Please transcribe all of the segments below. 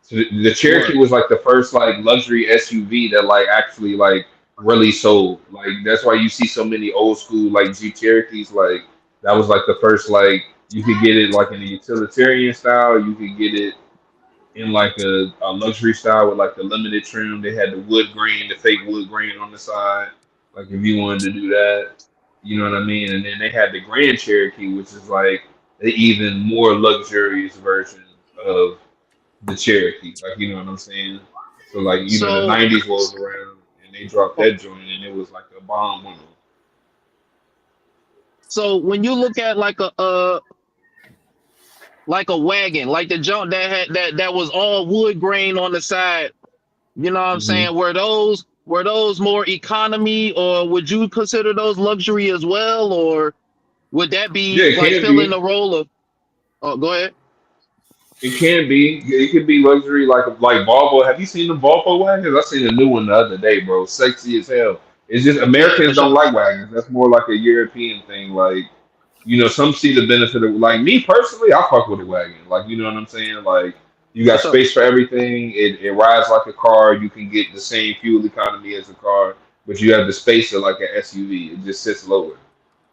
So the Cherokee What? was like the first like luxury SUV that like actually like really sold. Like that's why you see so many old school like Jeep Cherokees. Like that was like the first like you could get it like in a utilitarian style. You could get it in like a luxury style with like the limited trim. They had the wood grain, the fake wood grain on the side. Like if you wanted to do that, you know what I mean. And then they had the Grand Cherokee, which is like the even more luxurious version of the Cherokee. Like you know what I'm saying. So like you know the So, '90s rolls around and they dropped that joint and it was like a bomb on them. so when you look at like a wagon, like the junk that had that was all wood grain on the side, you know what I'm Hmm. saying? Were those more economy, or would you consider those luxury as well, or would that Yeah, be it like can filling be. the role of? Oh, go ahead. It can be. It could be luxury, like Volvo. Have you seen the Volvo wagons? I seen a new one the other day, bro. Sexy as hell. It's just Yeah, for Americans don't sure. like wagons. That's more like a European thing. Like you know, some see the benefit of like me personally. I fuck with a wagon. Like you know what I'm saying. Like you For got sure. space for everything. It rides like a car. You can get the same fuel economy as a car, but you have the space of like an SUV. It just sits lower.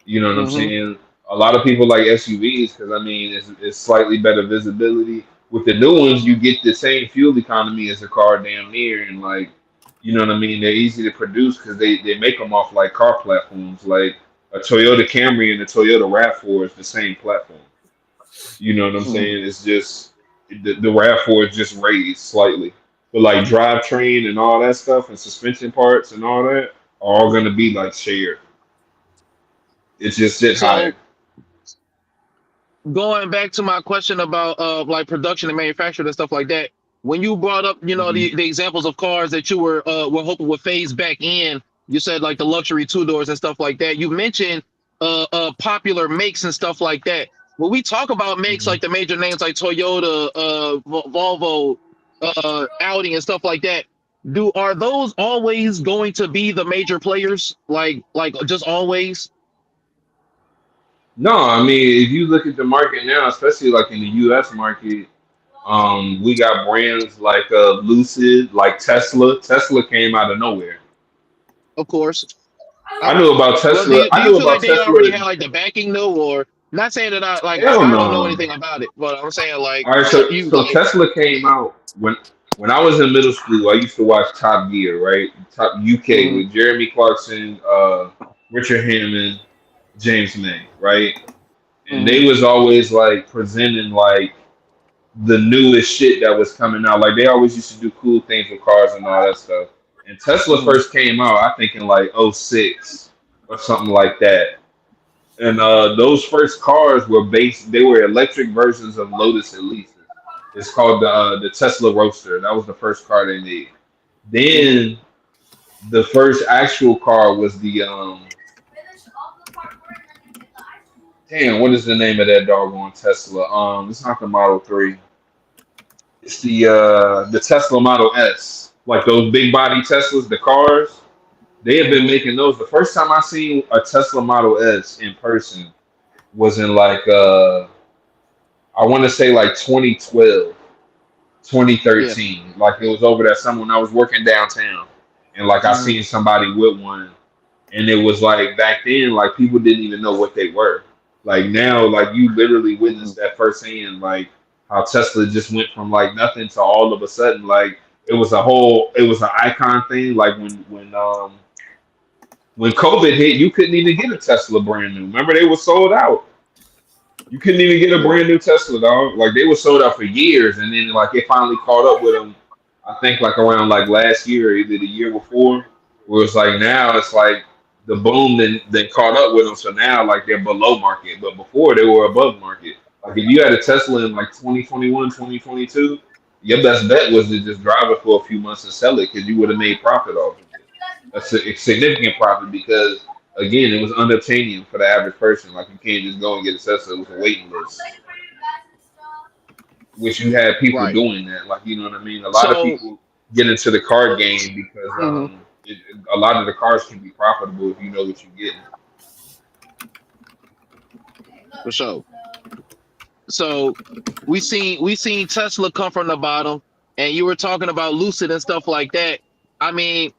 You know what I'm Hmm. saying? A lot of people like SUVs because I mean it's slightly better visibility. With the new ones, you get the same fuel economy as a car, damn near, and like you know what I mean. They're easy to produce because they make them off like car platforms, like a Toyota Camry and a Toyota Rav4 is the same platform. You know what I'm Hmm. saying? It's just the Rav4 is just raised slightly, but like drivetrain and all that stuff and suspension parts and all that are all gonna be like shared. It's just sit higher. So going back to my question about like production and manufacturing and stuff like that, when you brought up Mhm. the examples of cars that you were hoping would phase back in, you said like the luxury two doors and stuff like that. You mentioned popular makes and stuff like that. When we talk about makes Mhm. like the major names like Toyota, Volvo, Audi and stuff like that, do are those always going to be the major players, like just always? No, I mean, if you look at the market now, especially like in the U.S. market, we got brands like Lucid, like Tesla. Tesla came out of nowhere. Of course. I I, knew about well, do Tesla. you I do you knew feel about like they already Tesla. had like the backing though, or not saying that Hell I don't know no. anything about it, but I'm saying like All right, so so you so like Tesla came out when I was in middle school. I used to watch Top Gear, right? Top UK mhm, with Jeremy Clarkson, Richard Hammond, James May, right? And mhm, they was always like presenting like the newest shit that was coming out. Like they always used to do cool things with cars and all that stuff. And Tesla mhm, first came out, I think in like '06 or something like that. And those first cars were based; they were electric versions of Lotus Elises. It's called the Tesla Roadster. That was the first car they made. mhm. Then the first actual car was the damn, what is the name of that doggone Tesla? It's not the Model 3. It's the Tesla Model S, like those big body Teslas, the cars. They have been Mhm. making those. The first time I seen a Tesla Model S in person was in like I want to say like 2012, Yeah. 2013. Like it was over that summer when I was working downtown, and like I Mhm. seen somebody with one, and it was like back then, like people didn't even know what they were. Like now, like you literally Mhm. witnessed that firsthand, like how Tesla just went from like nothing to all of a sudden, like it was an icon thing. Like when COVID hit, you couldn't even get a Tesla brand new. Remember, they were sold out. You couldn't even get a Yeah. brand new Tesla, dog. Like they were sold out for years, and then like it finally caught up with them. I think like around like last year, or either the year before, where it's like now it's like the boom then caught up with them. So now like they're below market, but before they were above market. Like if you had a Tesla in like 2021, 2022, your best bet was to just drive it for a few months and sell it because you would have made profit off of it. A significant profit because again, it was unobtainium for the average person. Like you can't just go and get a Tesla with a waiting list, which you had people Right. doing that. Like you know what I mean. A lot of So people get into the car game because mhm, a lot of the cars can be profitable if you know what you're getting. for sure. So we seen Tesla come from the bottom. and you were talking about Lucid and stuff like that. I mean,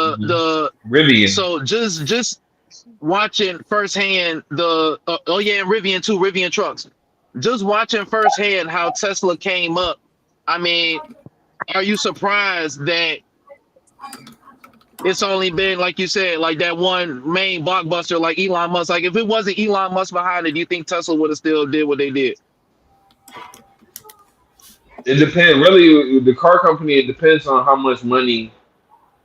Hmm. the Rivian. so just watching firsthand oh yeah, and Rivian too, Rivian trucks. Just watching firsthand how Tesla came up. I mean, are you surprised that it's only been like you said, like that one main blockbuster, like Elon Musk? Like if it wasn't Elon Musk behind it, do you think Tesla would have still did what they did? It depends. Really, the car company. It depends on how much money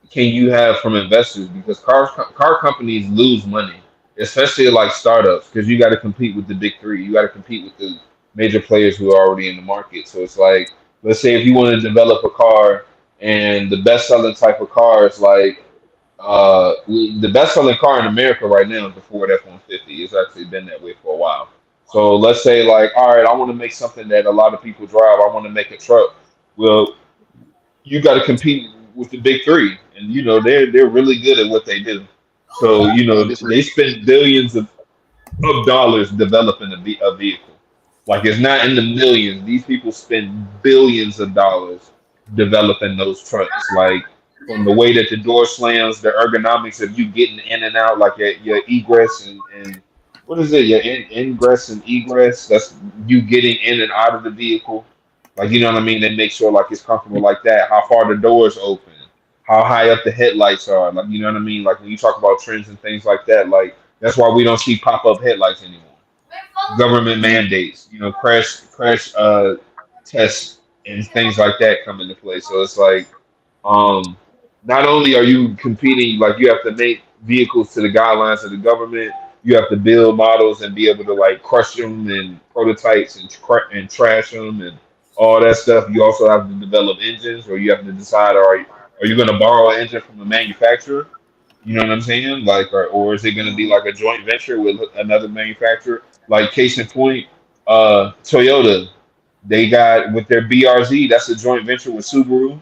can you have from investors because car companies lose money, especially like startups, because you got to compete with the big three. You got to compete with the major players who are already in the market. So it's like, let's say if you want to develop a car, and the best selling type of car is like the best selling car in America right now is the Ford F-150. It's actually been that way for a while. So let's say like, all right, I want to make something that a lot of people drive. I want to make a truck. Well, you got to compete with the big three, and they're really good at what they do. So they Obviously. spend billions of dollars developing a vehicle. Like it's not in the millions. These people spend billions of dollars developing those trucks. Like from the way that the door slams, the ergonomics of you getting in and out, like your egress and what is it? Your ingress and egress. That's you getting in and out of the vehicle. Like you know what I mean? They make sure like it's comfortable like that. How far the doors open, how high up the headlights are. Like you know what I mean? Like when you talk about trends and things like that, like that's why we don't see pop up headlights anymore. Government mandates, crash tests and things like that come into play. So it's like, um, not only are you competing, like you have to make vehicles to the guidelines of the government, you have to build models and be able to like crush them and prototypes and trash them and all that stuff. You also have to develop engines, or you have to decide, are you going to borrow an engine from a manufacturer? You know what I'm saying? Like, or is it going to be like a joint venture with another manufacturer? Like, case in point, Toyota, they got with their BRZ, that's a joint venture with Subaru,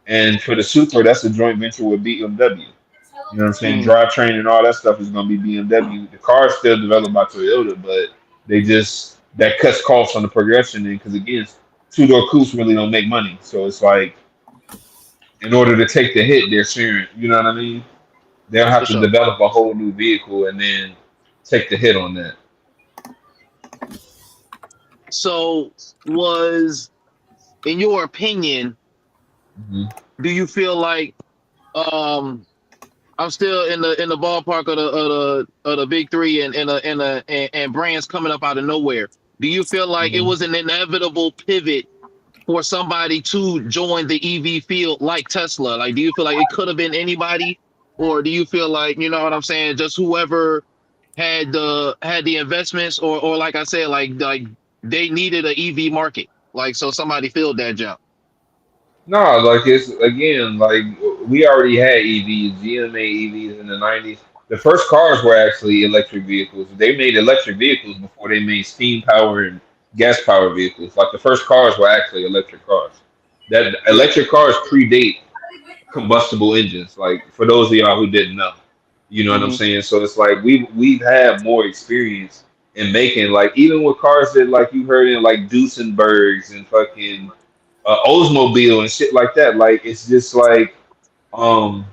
and for the Supra, that's a joint venture with BMW. You know what I'm saying? Mm. Drivetrain and all that stuff is going to be BMW. The car is still developed by Toyota, but they just that cuts costs on the progression because again, two door coupes really don't make money. So it's like in order to take the hit, they're sharing. You know what I mean? They'll For have to sure. develop a whole new vehicle and then take the hit on that. So was in your opinion, Hmm. do you feel like um I'm still in the ballpark of the big three and brands coming up out of nowhere. Do you feel like it was Hmm. an inevitable pivot for somebody to join the EV field like Tesla? Like, do you feel like it could have been anybody, or do you feel like you know what I'm saying? Just whoever had the investments, or like I said, like they needed an EV market, like so somebody filled that jump. No, like it's again, like we already had EVs, GM made EVs in the 90s. The first cars were actually electric vehicles. They made electric vehicles before they made steam power and gas power vehicles. Like the first cars were actually electric cars. That Yeah, electric cars predate combustible engines. Like for those of y'all who didn't know, you know what I'm hmm saying. So it's like we've had more experience in making like even with cars that like you heard in like Duesenbergs and fucking Oldsmobile and shit like that. Like it's just like um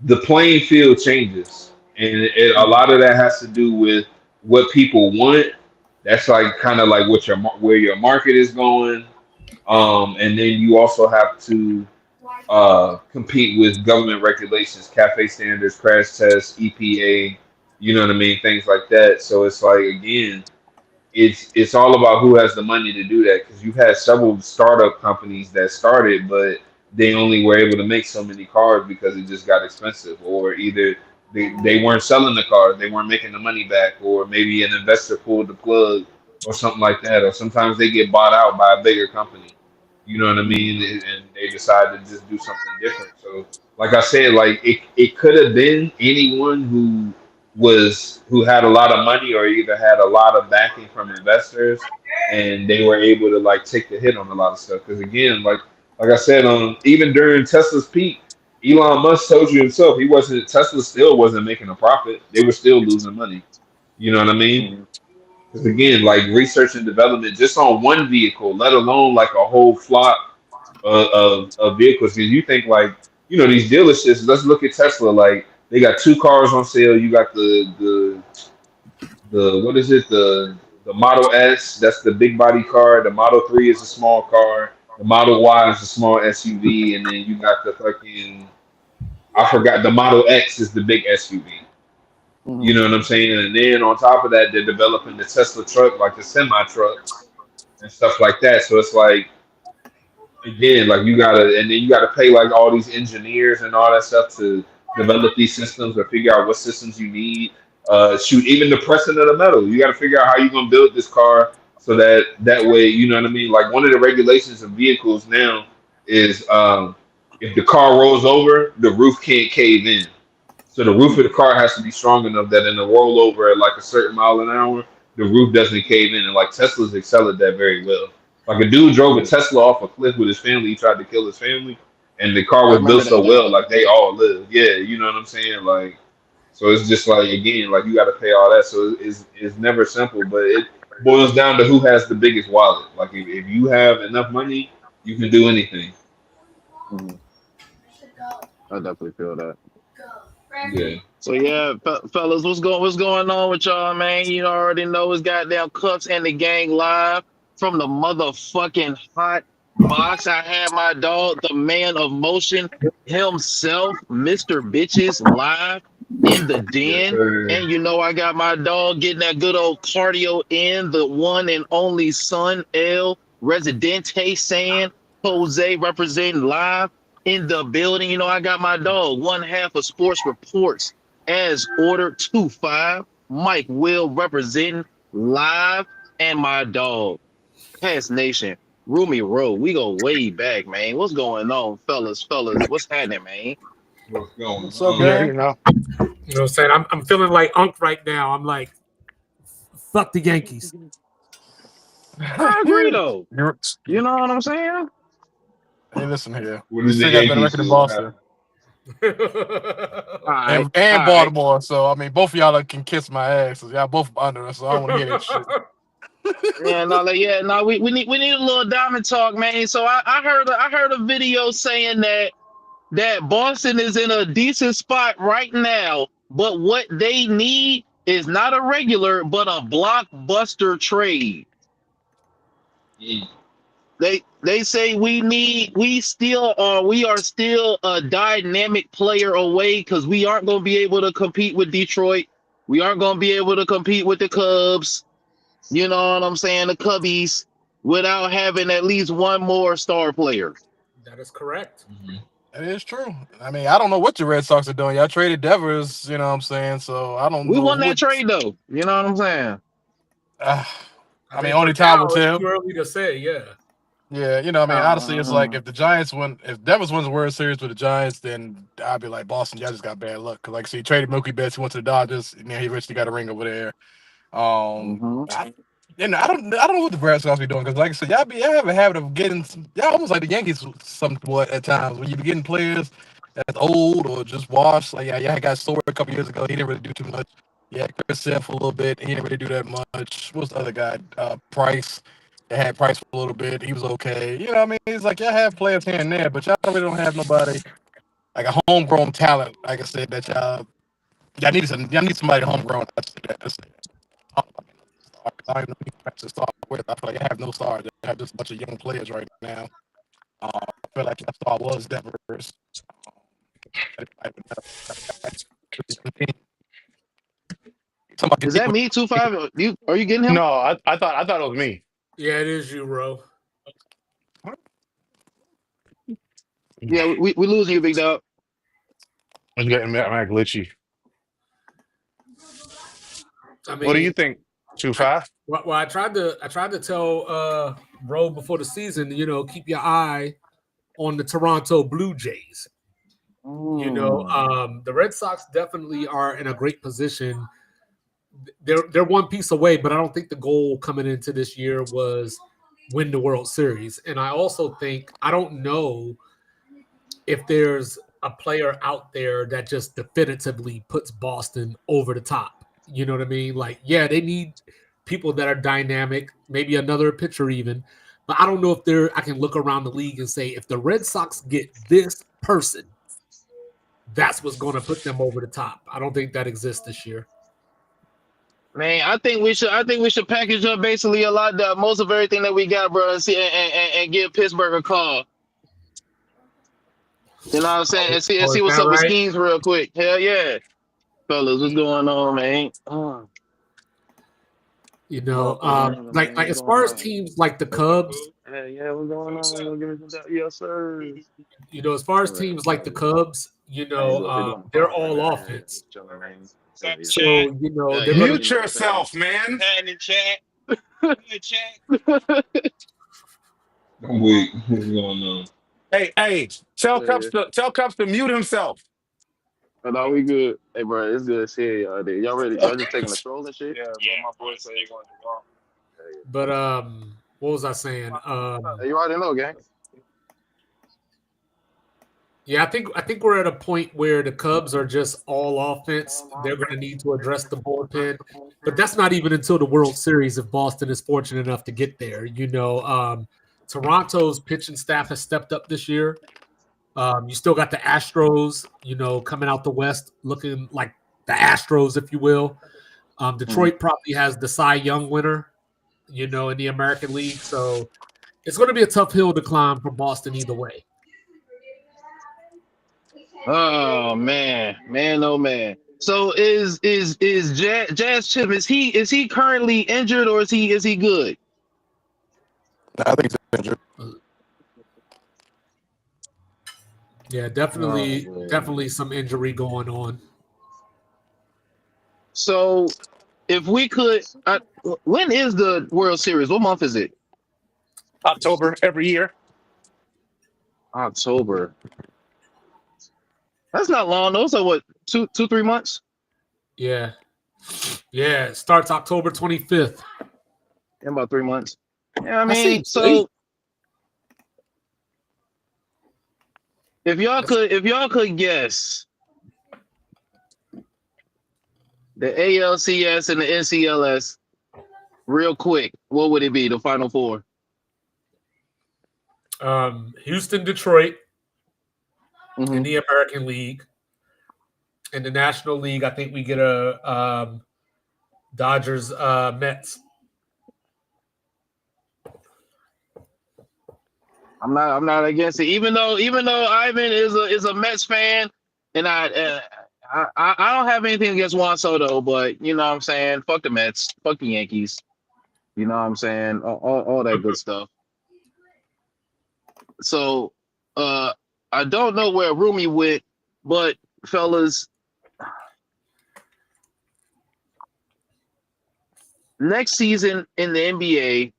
the playing field changes, and a hmm lot of that has to do with what people want. That's like kind of like what where your market is going. And then you also have to compete with government regulations, cafe standards, crash tests, EPA, you know what I mean, things like that. So it's like again, it's all about who has the money to do that because you've had several startup companies that started, but they only were able to make so many cars because it just got expensive, or either they weren't selling the cars, they weren't making the money back, or maybe an investor pulled the plug or something like that, or sometimes they get bought out by a bigger company. You know what I mean? And they decide to just do something different. So, like I said, like it could have been anyone who had a lot of money or either had a lot of backing from investors and they were able to like take the hit on a lot of stuff because again like I said even during Tesla's peak, Elon Musk told you himself he wasn't Tesla still wasn't making a profit. They were still losing money. You know what I mean? hmm Because again, like research and development just on one vehicle, let alone like a whole flock, of vehicles. Because you think like these dealerships. Let's look at Tesla. Like they got two cars on sale. You got the what is it the Model S, that's the big body car. The Model 3 is a small car. The Model Y is a small SUV, and then you got the fucking, I forgot, the Model X is the big SUV. You Mhm. know what I'm saying? And then on top of that, they're developing the Tesla truck, like the semi trucks and stuff like that. So it's like, again, like you gotta, and then you gotta pay like all these engineers and all that stuff to develop these systems or figure out what systems you need. Shoot, even the pressing of the metal, you gotta figure out how you're gonna build this car so that way, you know what I mean. Like one of the regulations of vehicles now is if the car rolls over, the roof can't cave in. So the roof of the car has to be strong enough that in a rollover at like a certain mile an hour, the roof doesn't cave in. And like Teslas excel at that very well. Like a dude drove a Tesla off a cliff with his family. He tried to kill his family, and the car I was built remember so that well, job. like they all live. Yeah, you know what I'm saying? Like, so it's just like again, like you got to pay all that. So it's never simple, but it boils down to who has the biggest wallet. Like if you have enough money, you can do anything. Mhm. I definitely feel that. Yeah. So yeah, fellas, what's going on with y'all, man? You already know it's goddamn Cuffs and the Gang live from the motherfucking hot box. I had my dog, the man of motion himself, Mr. Bitches, live in the Yes, den. sir. And you know I got my dog getting that good old cardio in, the one and only son, L Residente San Jose representing live in the building. You know I got my dog, one half of Sports Reports as ordered 2-5. Mike Will representing live, and my dog, Past Nation, Rumi Road. We go way back, man. What's going on, fellas? What's happening, man? What's going What's up, Yeah, on? gang? you know what I'm saying? I'm feeling like Unc right now. I'm like, fuck the Yankees. I agree though. You're- You know what I'm saying? hey, listen here. What We did the still got a better Yankees record than do? What Boston happened? All right, and all right. Baltimore. So I mean, both of y'all can kiss my ass. So y'all both under us. So I don't want to hear that shit. Yeah, no, like, yeah, no, we need a little diamond talk, man. So I heard a video saying that Boston is in a decent spot right now, but what they need is not a regular, but a blockbuster trade. Mm. They say we are still a dynamic player away because we aren't going to be able to compete with Detroit. We aren't going to be able to compete with the Cubs. You know what I'm saying? The Cubbies without having at least one more star player. That is correct. Mhm. That is true. I mean, I don't know what the Red Sox are doing. Y'all traded Devers. You know what I'm saying? So I don't We know won that what. trade though. You know what I'm saying? Uh, I I mean, mean, for only time will now, it's tell. too early to say. Yeah, Yeah, I mean, honestly, it's like Uh, if the Giants win, if Devers wins the World Series with the Giants, then I'd be like, Boston, y'all just got bad luck. Cause like, see, he traded Mookie Betts, he went to the Dodgers, and then he eventually got a ring over there. mhm. I, I don't know what the Red Sox be doing because, like I said, y'all have a habit of getting y'all almost like the Yankees somewhat at times when you be getting players that's old or just washed. Like y'all got Story a couple years ago, he didn't really do too much. Yeah, Chris Sale for a little bit, he didn't really do that much. What's the other guy? Price. They had Price for a little bit, he was okay. You know, what I mean, it's like y'all have players here and there, but y'all really don't have nobody like a homegrown talent. Like I said, that y'all need somebody homegrown. That's I don't know to start with. I feel like I have no stars. I have just a bunch of young players right now. I feel like that star was Devers. Somebody Is compete that with me? 2-5? Are you getting him? No, I thought it was me. yeah, it is you, bro. Yeah, we losing you, big dog. I'm getting mad glitchy. I What do you mean, think? I 2-5? well, I tried to tell Bro before the season, keep your eye on the Toronto Blue Jays. Mm. The Red Sox definitely are in a great position. They're one piece away, but I don't think the goal coming into this year was win the World Series. And I also think I don't know if there's a player out there that just definitively puts Boston over the top. You know what I mean? Like, yeah, they need people that are dynamic, maybe another pitcher even, but I don't know if I can look around the league and say if the Red Sox get this person, that's what's going to put them over the top. I don't think that exists this year. Man, I think we should package up basically most of everything that we got, bro, and see and give Pittsburgh a call. You know what I'm saying? And see what's up with schemes real quick. Hell yeah. Fellas, what's going on, man? You know, like as far as teams like the Cubs. Yeah, what's going on? Yes, sir. You know, as far as teams like the Cubs, you know, they're all offense. So, you know, mute yourself, man. I'm weak. What's going on? Hey, tell Cups to mute himself. No, we good. Hey, bro, it's good to see y'all. Y'all ready? Y'all just taking a stroll and shit? Yeah, my boy said he going to go. But what was I saying? You already know, gang. Yeah, I think we're at a point where the Cubs are just all offense. They're going to need to address the bullpen, but that's not even until the World Series if Boston is fortunate enough to get there. You know, Toronto's pitching staff has stepped up this year. You still got the Astros, you know, coming out the West looking like the Astros, if you will. Detroit probably has the Cy Young winner, you know, in the American League. So it's going to be a tough hill to climb for Boston either way. Oh man. So is Jazz Chip, is he currently injured or is he good? I think he's injured. Yeah, definitely some injury going on. So if we could, when is the World Series? What month is it? October every year. October. That's not long. Those are what, 2-3 months? Yeah. It starts October 25th. In about 3 months. Yeah, I mean, so if y'all could guess the ALCS and the NCLS real quick, what would it be? The Final Four? Houston, Detroit in the American League. In the National League, I think we get a Dodgers, Mets. I'm not against it. Even though Ivan is a Mets fan, and I don't have anything against Juan Soto, but you know what I'm saying, fuck the Mets, fuck the Yankees. You know what I'm saying, all that good stuff. So I don't know where Rumi went, but fellas, next season in the NBA,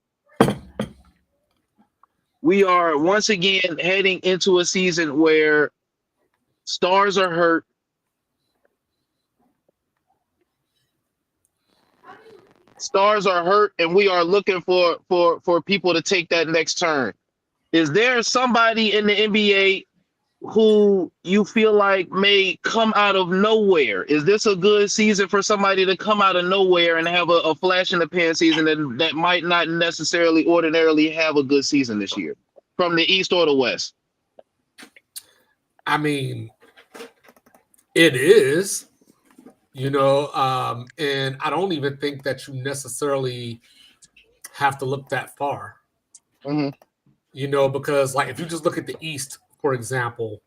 we are once again heading into a season where stars are hurt. Stars are hurt, and we are looking for people to take that next turn. Is there somebody in the NBA who you feel like may come out of nowhere? Is this a good season for somebody to come out of nowhere and have a flash in the pan season that might not necessarily ordinarily have a good season this year from the East or the West? I mean, it is, you know, and I don't even think that you necessarily have to look that far. You know, because like if you just look at the East, for example,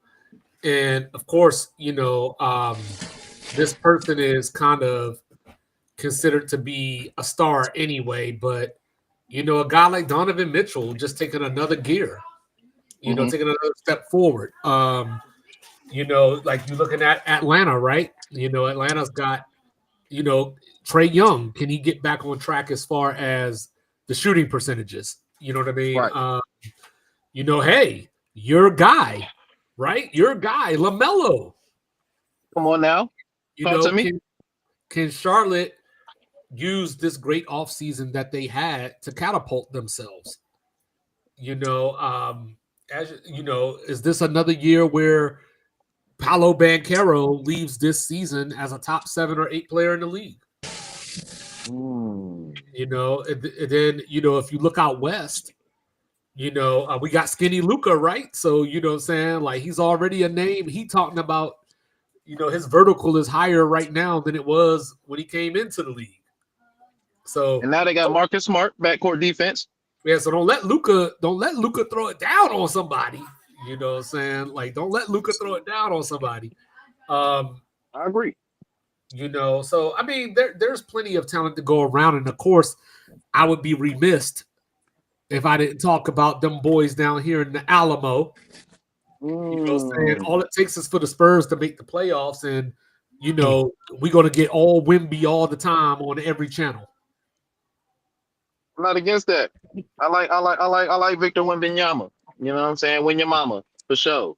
and of course, you know, this person is kind of considered to be a star anyway, but you know, a guy like Donovan Mitchell just taking another gear, you know, taking another step forward. You know, like you're looking at Atlanta, right? You know, Atlanta's got, you know, Trae Young. Can he get back on track as far as the shooting percentages? You know what I mean? Right. You know, hey, your guy, right? Your guy, LaMelo. Come on now. You know, can Charlotte use this great offseason that they had to catapult themselves? You know, as you know, is this another year where Paolo Banchero leaves this season as a top 7 or 8 player in the league? You know, and then, you know, if you look out west, We got Skinny Luca, right? So, you know what I'm saying? Like, he's already a name. He talking about, his vertical is higher right now than it was when he came into the league. So, And now they got Marcus Smart, backcourt defense. yeah, so don't let Luca throw it down on somebody. You know what I'm saying? Like, don't let Luca throw it down on somebody. I agree. So I mean, there's plenty of talent to go around, and of course, I would be remiss if I didn't talk about them boys down here in the Alamo. You know what I'm saying? All it takes is for the Spurs to make the playoffs, and we're gonna get all Wimby all the time on every channel. I'm not against that. I like Victor Wembanyama. You know what I'm saying? Win your mama for sure.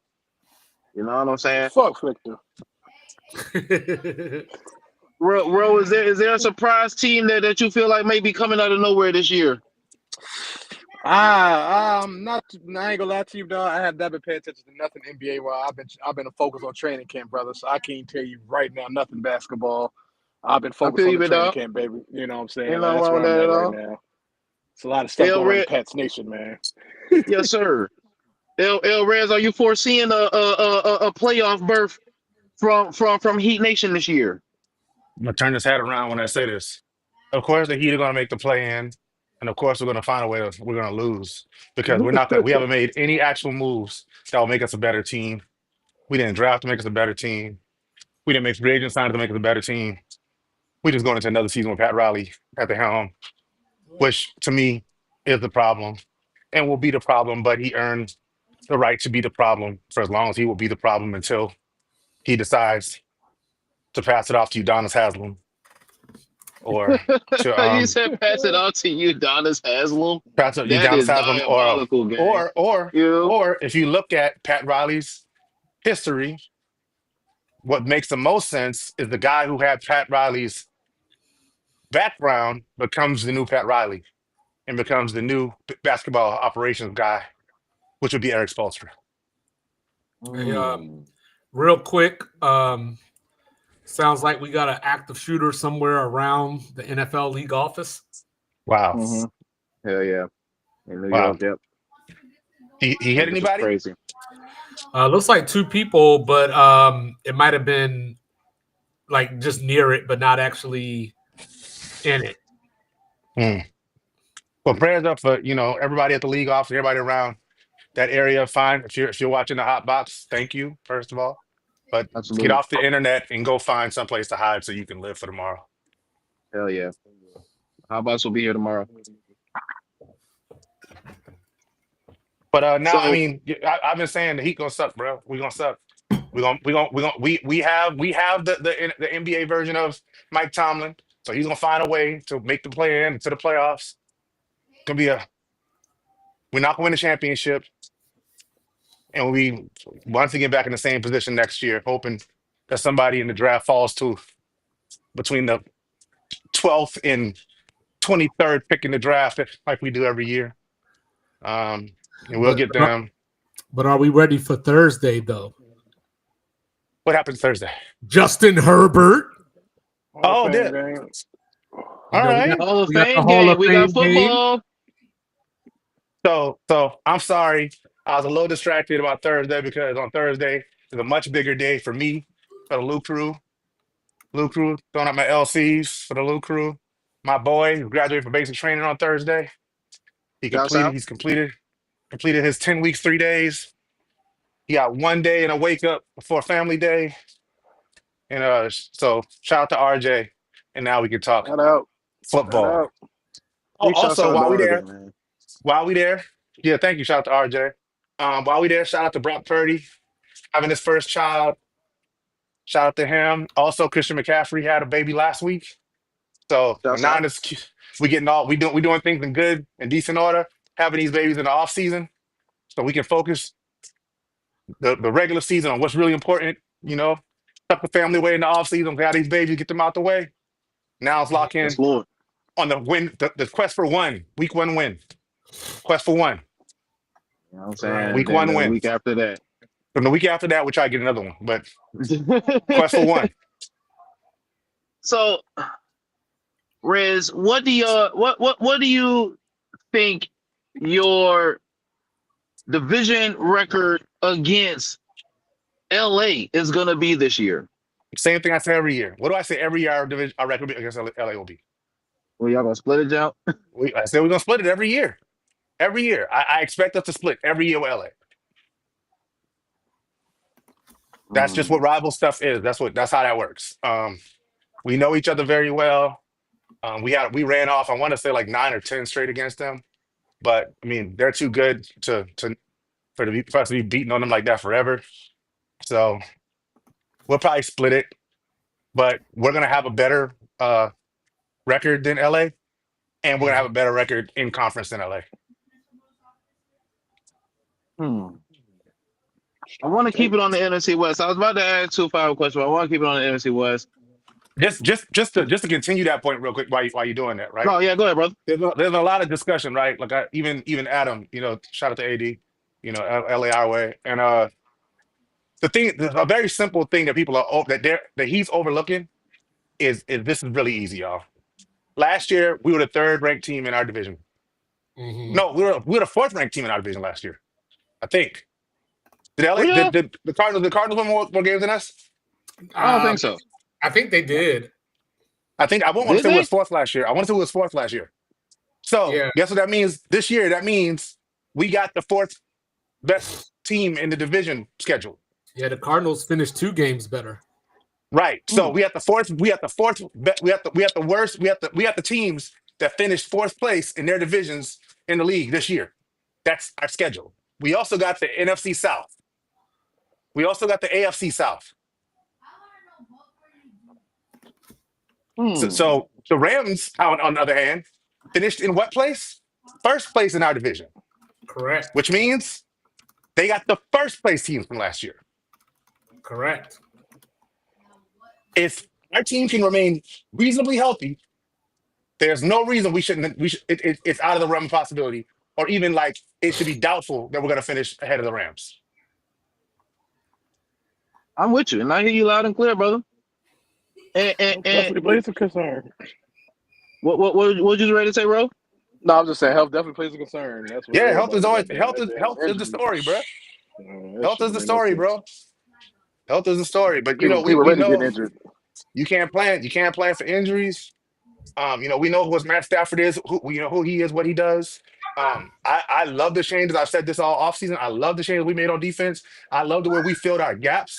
You know what I'm saying? Fuck Victor. Ro, is there a surprise team that you feel like may be coming out of nowhere this year? I ain't gonna lie to you, dog. I have not been paying attention to nothing NBA while I've been focused on training camp, brother. So I can't tell you right now nothing basketball. I've been focused on the training camp, baby. You know what I'm saying? Ain't Like, nothing that's wrong where with I'm that at at right all. now. It's a lot of stuff El going on in Red, Pats Nation, man. yes, sir. El Rez, are you foreseeing a playoff berth from Heat Nation this year? I'm gonna turn this hat around when I say this. Of course, the Heat are gonna make the play in, and of course, we're gonna find a way. We're gonna lose because we haven't made any actual moves that will make us a better team. We didn't draft to make us a better team. We didn't make free agent signs to make us a better team. We just going into another season with Pat Riley at the helm, which to me is the problem and will be the problem. But he earned the right to be the problem for as long as he will be the problem until he decides to pass it off to Udonis Haslem or to You said pass it on to Udonis Haslem. pass it That Udonis is Haslem diabolical, gang. or if you look at Pat Riley's history, what makes the most sense is the guy who had Pat Riley's background becomes the new Pat Riley and becomes the new basketball operations guy, which would be Eric Spoelstra. Hey, real quick, sounds like we got an active shooter somewhere around the NFL league office. Wow. Hell yeah. In New Wow. York, yep. He hit anybody? Crazy. Looks like 2 people, but it might have been like just near it, but not actually in it. Well, prayers up for everybody at the league office, everybody around that area. Fine. If you're watching the hot box, thank you first of all. But Absolutely. get off the internet and go find someplace to hide so you can live for tomorrow. Hell yeah. Hot box will be here tomorrow. But now, So- I mean, I've been saying the Heat gonna suck, bro. We gonna suck. We have the NBA version of Mike Tomlin, so he's gonna find a way to make the play in to the playoffs. We're not gonna win the championship, and we once again back in the same position next year, hoping that somebody in the draft falls to between the 12th and 23rd pick in the draft, like we do every year. And we'll get them. But are we ready for Thursday, though? What happens Thursday? Justin Herbert. Oh, did. All right. Hall of Fame game. We got football. So I'm sorry. I was a little distracted about Thursday because on Thursday is a much bigger day for me, for the Lou Crew. Lou Crew, throwing out my LCs for the Lou Crew. My boy who graduated from basic training on Thursday. He's completed his 10 weeks, 3 days. He got 1 day and a wake up before family day. And so shout out to RJ. And now we can talk football. Also, while we there, yeah, thank you. Shout out to RJ. While we there, shout out to Brock Purdy having his first child. Shout out to him. Also, Christian McCaffrey had a baby last week. So we doing things in good and decent order, having these babies in the off season, so we can focus the regular season on what's really important. Tuck the family away in the off season, have these babies, get them out the way. Now it's lock in on the win, the quest for week 1 win. Quest for 1. You know what I'm saying? Week 1 win. Week after that. From the week after that, we'll try to get another one. But quest for 1. So, Rez, what do you think your division record against LA is gonna be this year? Same thing I say every year. What do I say every year? Our record against LA will be. Well, y'all gonna split it out? I said we're gonna split it every year. Every year, I expect us to split every year with LA. That's just what rival stuff is. That's how that works. We know each other very well. We ran off, I want to say like 9 or 10 straight against them. But I mean, they're too good for us to be beating on them like that forever. So we'll probably split it, but we're gonna have a better record than LA, and we're gonna have a better record in conference than LA. I want to keep it on the NFC West. I was about to ask 2-5 question, but I want to keep it on the NFC West. Just to continue that point real quick while you're doing that, right? Oh yeah, go ahead, brother. There's a lot of discussion, right? Like even Adam, shout out to AD, LA our way, and a very simple thing that people are that he's overlooking is this is really easy, y'all. Last year we were the 3rd ranked team in our division. Mm-hmm. No, we were the 4th ranked team in our division last year, I think. Did LA? Yeah. Did the Cardinals win more games than us? I don't think so. I think they did. I won't want to Did say they? it was 4th last year. I want to say it was 4th last year. So Yeah. guess what that means this year? That means we got the 4th best team in the division scheduled. Yeah, the Cardinals finished 2 games better. Right. So we have the 4th. We have the worst. We have the teams that finished 4th place in their divisions in the league this year. That's our schedule. We also got the NFC South. We also got the AFC South. So the Rams, on the other hand, finished in what place? 1st place in our division. Correct. Which means they got the 1st place teams from last year. Correct. If our team can remain reasonably healthy, there's no reason we shouldn't. It's out of the realm of possibility, or even like it should be doubtful that we're going to finish ahead of the Rams. I'm with you, and I hear you loud and clear, brother. And Definitely plays a concern. what you ready to say, Ro? No, I'm just saying health definitely plays a concern. That's what Yeah, health is always everybody got health is the story, bro. that Health shit is the make no story, sense. bro. Health is the story, but People we already know getting injured. you can't plan. You can't plan for injuries. We know who Matt Stafford is. Who he is, what he does. I love the changes. I've said this all offseason. I love the changes we made on defense. I love the way we filled our gaps.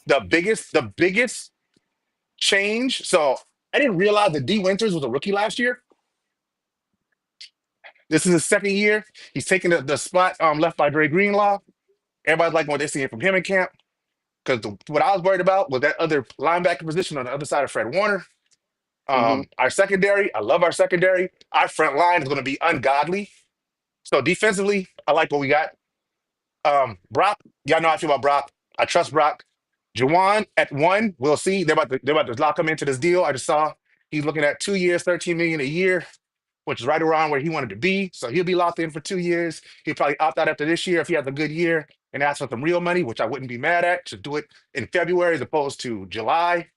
The biggest change. So I didn't realize that D Winters was a rookie last year. This is his 2nd year. He's taking the spot left by Dre Greenlaw. Everybody's liking what they're seeing from him in camp. Because what I was worried about was that other linebacker position on the other side of Fred Warner. Our secondary, I love our secondary. Our front line is going to be ungodly. So defensively, I like what we got. Brock, y'all know how I feel about Brock. I trust Brock. Juwan at 1, we'll see. They're about to lock him into this deal. I just saw he's looking at 2 years, $13 million a year, which is right around where he wanted to be. So he'll be locked in for 2 years. He'll probably opt out after this year if he has a good year and ask for some real money, which I wouldn't be mad at, to do it in February as opposed to July.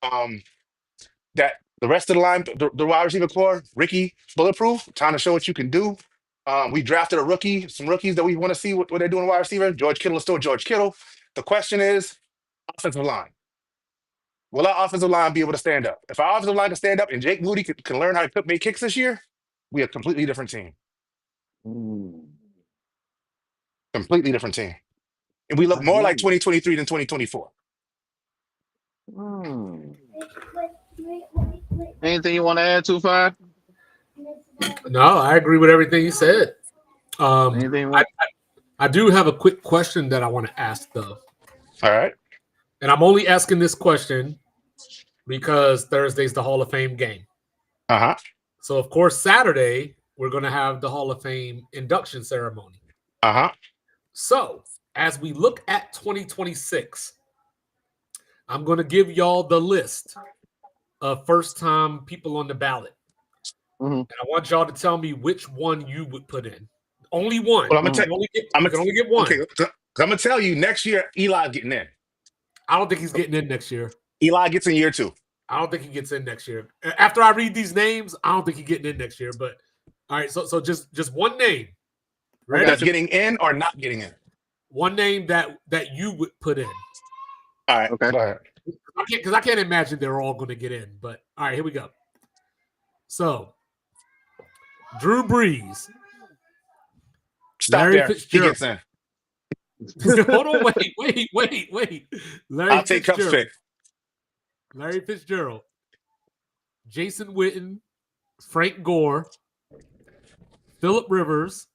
That the rest of the line, the wide receiver core, Ricky, bulletproof, time to show what you can do. We drafted some rookies that we want to see what they're doing wide receiver. George Kittle is still George Kittle. The question is, offensive line. Will our offensive line be able to stand up? If our offensive line can stand up and Jake Moody can learn how to make kicks this year, we are a completely different team. Completely different team. And we look more like 2023 than 2024. Anything you want to add, 2-5? No, I agree with everything you said. Anything you want? I do have a quick question that I want to ask, though. All right. And I'm only asking this question because Thursday's the Hall of Fame game. Uh-huh. So, of course, Saturday, we're going to have the Hall of Fame induction ceremony. Uh-huh. So, as we look at 2026, I'm going to give y'all the list of first-time people on the ballot. And I want y'all to tell me which one you would put in. Only one. Well, You can only get one. Okay, I'm going to tell you, next year, Eli's getting in. I don't think he's getting in next year. Eli gets in year 2. I don't think he gets in next year. After I read these names, I don't think he's getting in next year. But all right, so just one name. Ready? That's getting in or not getting in. One name that you would put in. All right. Okay. Go ahead. Because I can't imagine they're all going to get in. But all right, here we go. So, Drew Brees, Stop Larry there. He Fitzgerald. gets in. Hold on, wait. Larry I'll take Cup's Fitzgerald. pick. Larry Fitzgerald, Jason Witten, Frank Gore, Phillip Rivers,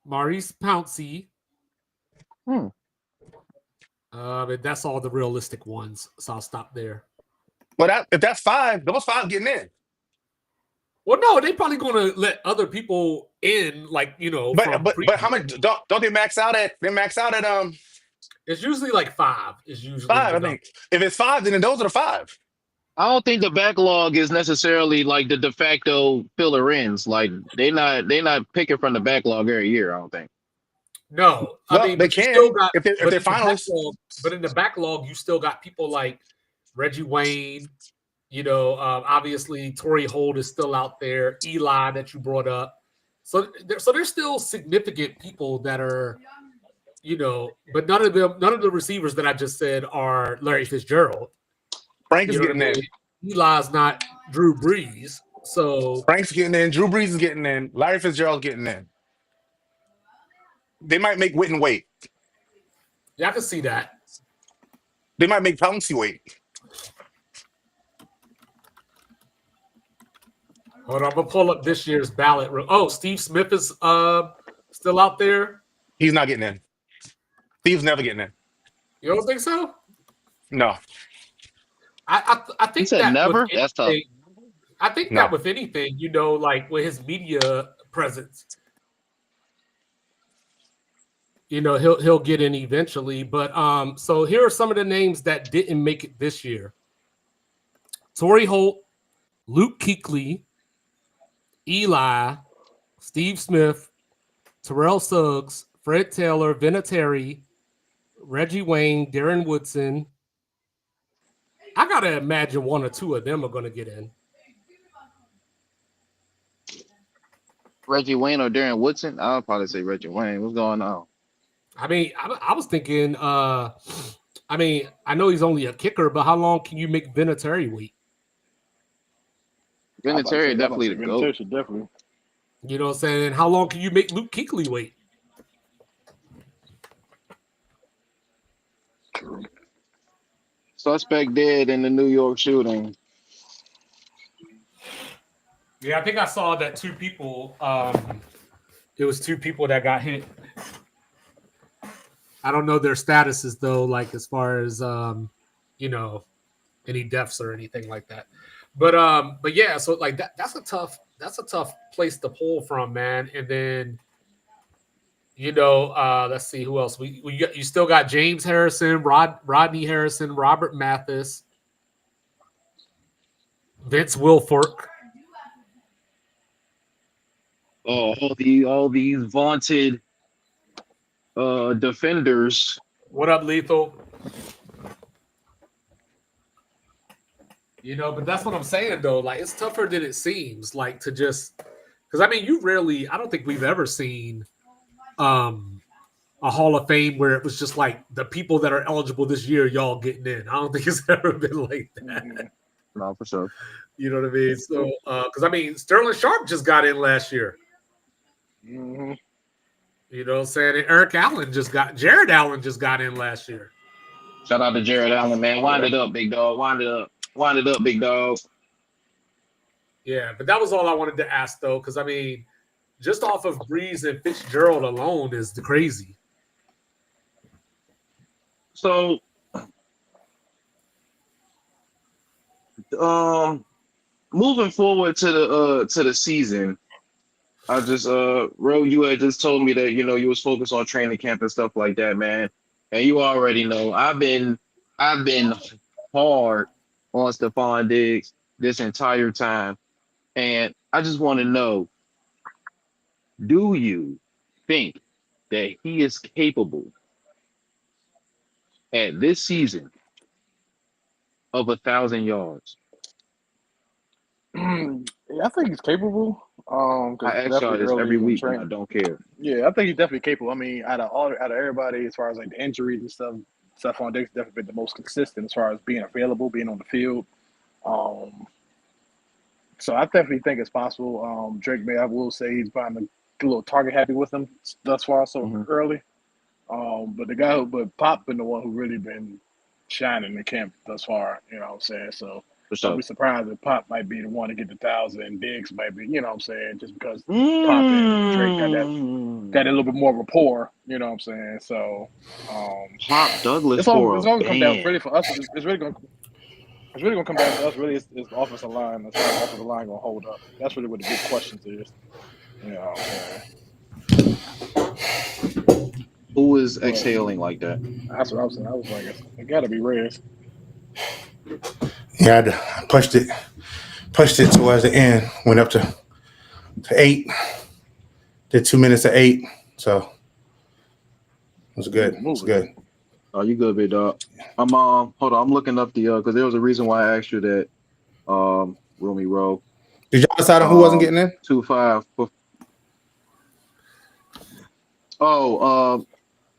Maurice Pouncey. And that's all the realistic ones. So I'll stop there. But if that's 5, those 5 getting in. Well, no, they're probably going to let other people in, like, you know. But how much don't they max out at? They max out at It's usually like 5. Is usually 5. I think if it's 5, then those are the 5. I don't think the backlog is necessarily like the de facto filler ins. Like they not picking from the backlog every year. I don't think. No, Well, I mean they but you can still got, if they're finalists. But in the backlog, you still got people like Reggie Wayne. You know, obviously Torrey Holt is still out there. Eli that you brought up. So there's still significant people that are, you know, but none of the receivers that I just said are Larry Fitzgerald. Frank is getting in. Eli's not Drew Brees. So Frank's getting in. Drew Brees is getting in. Larry Fitzgerald's getting in. They might make Witten wait. yeah, I can see that. They might make Pouncey wait. Hold on, I'm gonna pull up this year's ballot. Oh, Steve Smith is still out there. He's not getting in. Steve's never getting in. You don't think so? No. I think He said that never? with That's tough. anything- I think that with anything, you know, like with his media presence, you know, he'll get in eventually. But so here are some of the names that didn't make it this year: Torrey Holt, Luke Kuechly, Eli, Steve Smith, Terrell Suggs, Fred Taylor, Vinatieri, Reggie Wayne, Darren Woodson. I gotta imagine one or two of them are gonna get in. Reggie Wayne or Darren Woodson? I'll probably say Reggie Wayne. What's going on? I mean, I was thinking. I mean, I know he's only a kicker, but how long can you make Vinatieri wait? Vinatieri definitely the GOAT. Vinatieri should definitely. You know what I'm saying? And how long can you make Luke Kuechly wait? Suspect dead in the New York shooting. Yeah, I think I saw that 2 people. It was 2 people that got hit. I don't know their statuses though, like as far as you know, any deaths or anything like that. But yeah, so like that's a tough place to pull from, man. And then you know, let's see who else. You still got James Harrison, Rodney Harrison, Robert Mathis, Vince Wilfork. Oh, all these vaunted defenders. What up, Lethal? You know, but that's what I'm saying though. Like it's tougher than it seems. Like to just because I mean, I don't think we've ever seen a Hall of Fame where it was just like the people that are eligible this year, y'all getting in. I don't think it's ever been like that. No, for sure. You know what I mean? So, because I mean, Sterling Sharp just got in last year. Mm-hmm. You know what I'm saying? And Jared Allen just got in last year. Shout out to Jared Allen, man. Wind it up, big dog. Wind it up. Wind it up, big dog. Yeah, but that was all I wanted to ask though, because I mean, just off of Brees and Fitzgerald alone is the crazy. So, moving forward to the season, I just Ro, you had just told me that you was focused on training camp and stuff like that, man. And you already know I've been hard on Stephon Diggs this entire time, and I just want to know: do you think that he is capable at this season of 1,000 yards? Yeah, I think he's capable. Because I ask y'all definitely this early every in week, and I training. don't care. Yeah, I think he's definitely capable. I mean, out of everybody, as far as like the injuries and stuff, Stephon Diggs definitely been the most consistent as far as being available, being on the field. Um, so I definitely think it's possible. Drake May, I will say he's probably a little target happy with him thus far so Hmm. early. But Pop been the one who really been shining in the camp thus far. You know what I'm saying? So For don't sure. be surprised if Pop might be the one to get the 1,000 and Diggs might be. You know what I'm saying? Just because Pop and Drake got a little bit more rapport. You know what I'm saying? So Pop Douglas it's for a all gonna come down band. really for us. It's really gonna come down to us. Really, is the offensive line as far as the offensive line gonna hold up. That's really what the big questions is. You know what I'm saying? Who is But exhaling like that? that's what I was saying. I was like, it got to be Reyes. Yeah, I pushed it towards the end. Went up to 8. Did 2 minutes of 8. So it was good. It was good. Oh, you good, big dog? I'm hold on. I'm looking up the because there was a reason why I asked you that. Roomy Rowe. Did y'all decide on who wasn't getting in? 2-5. Oh,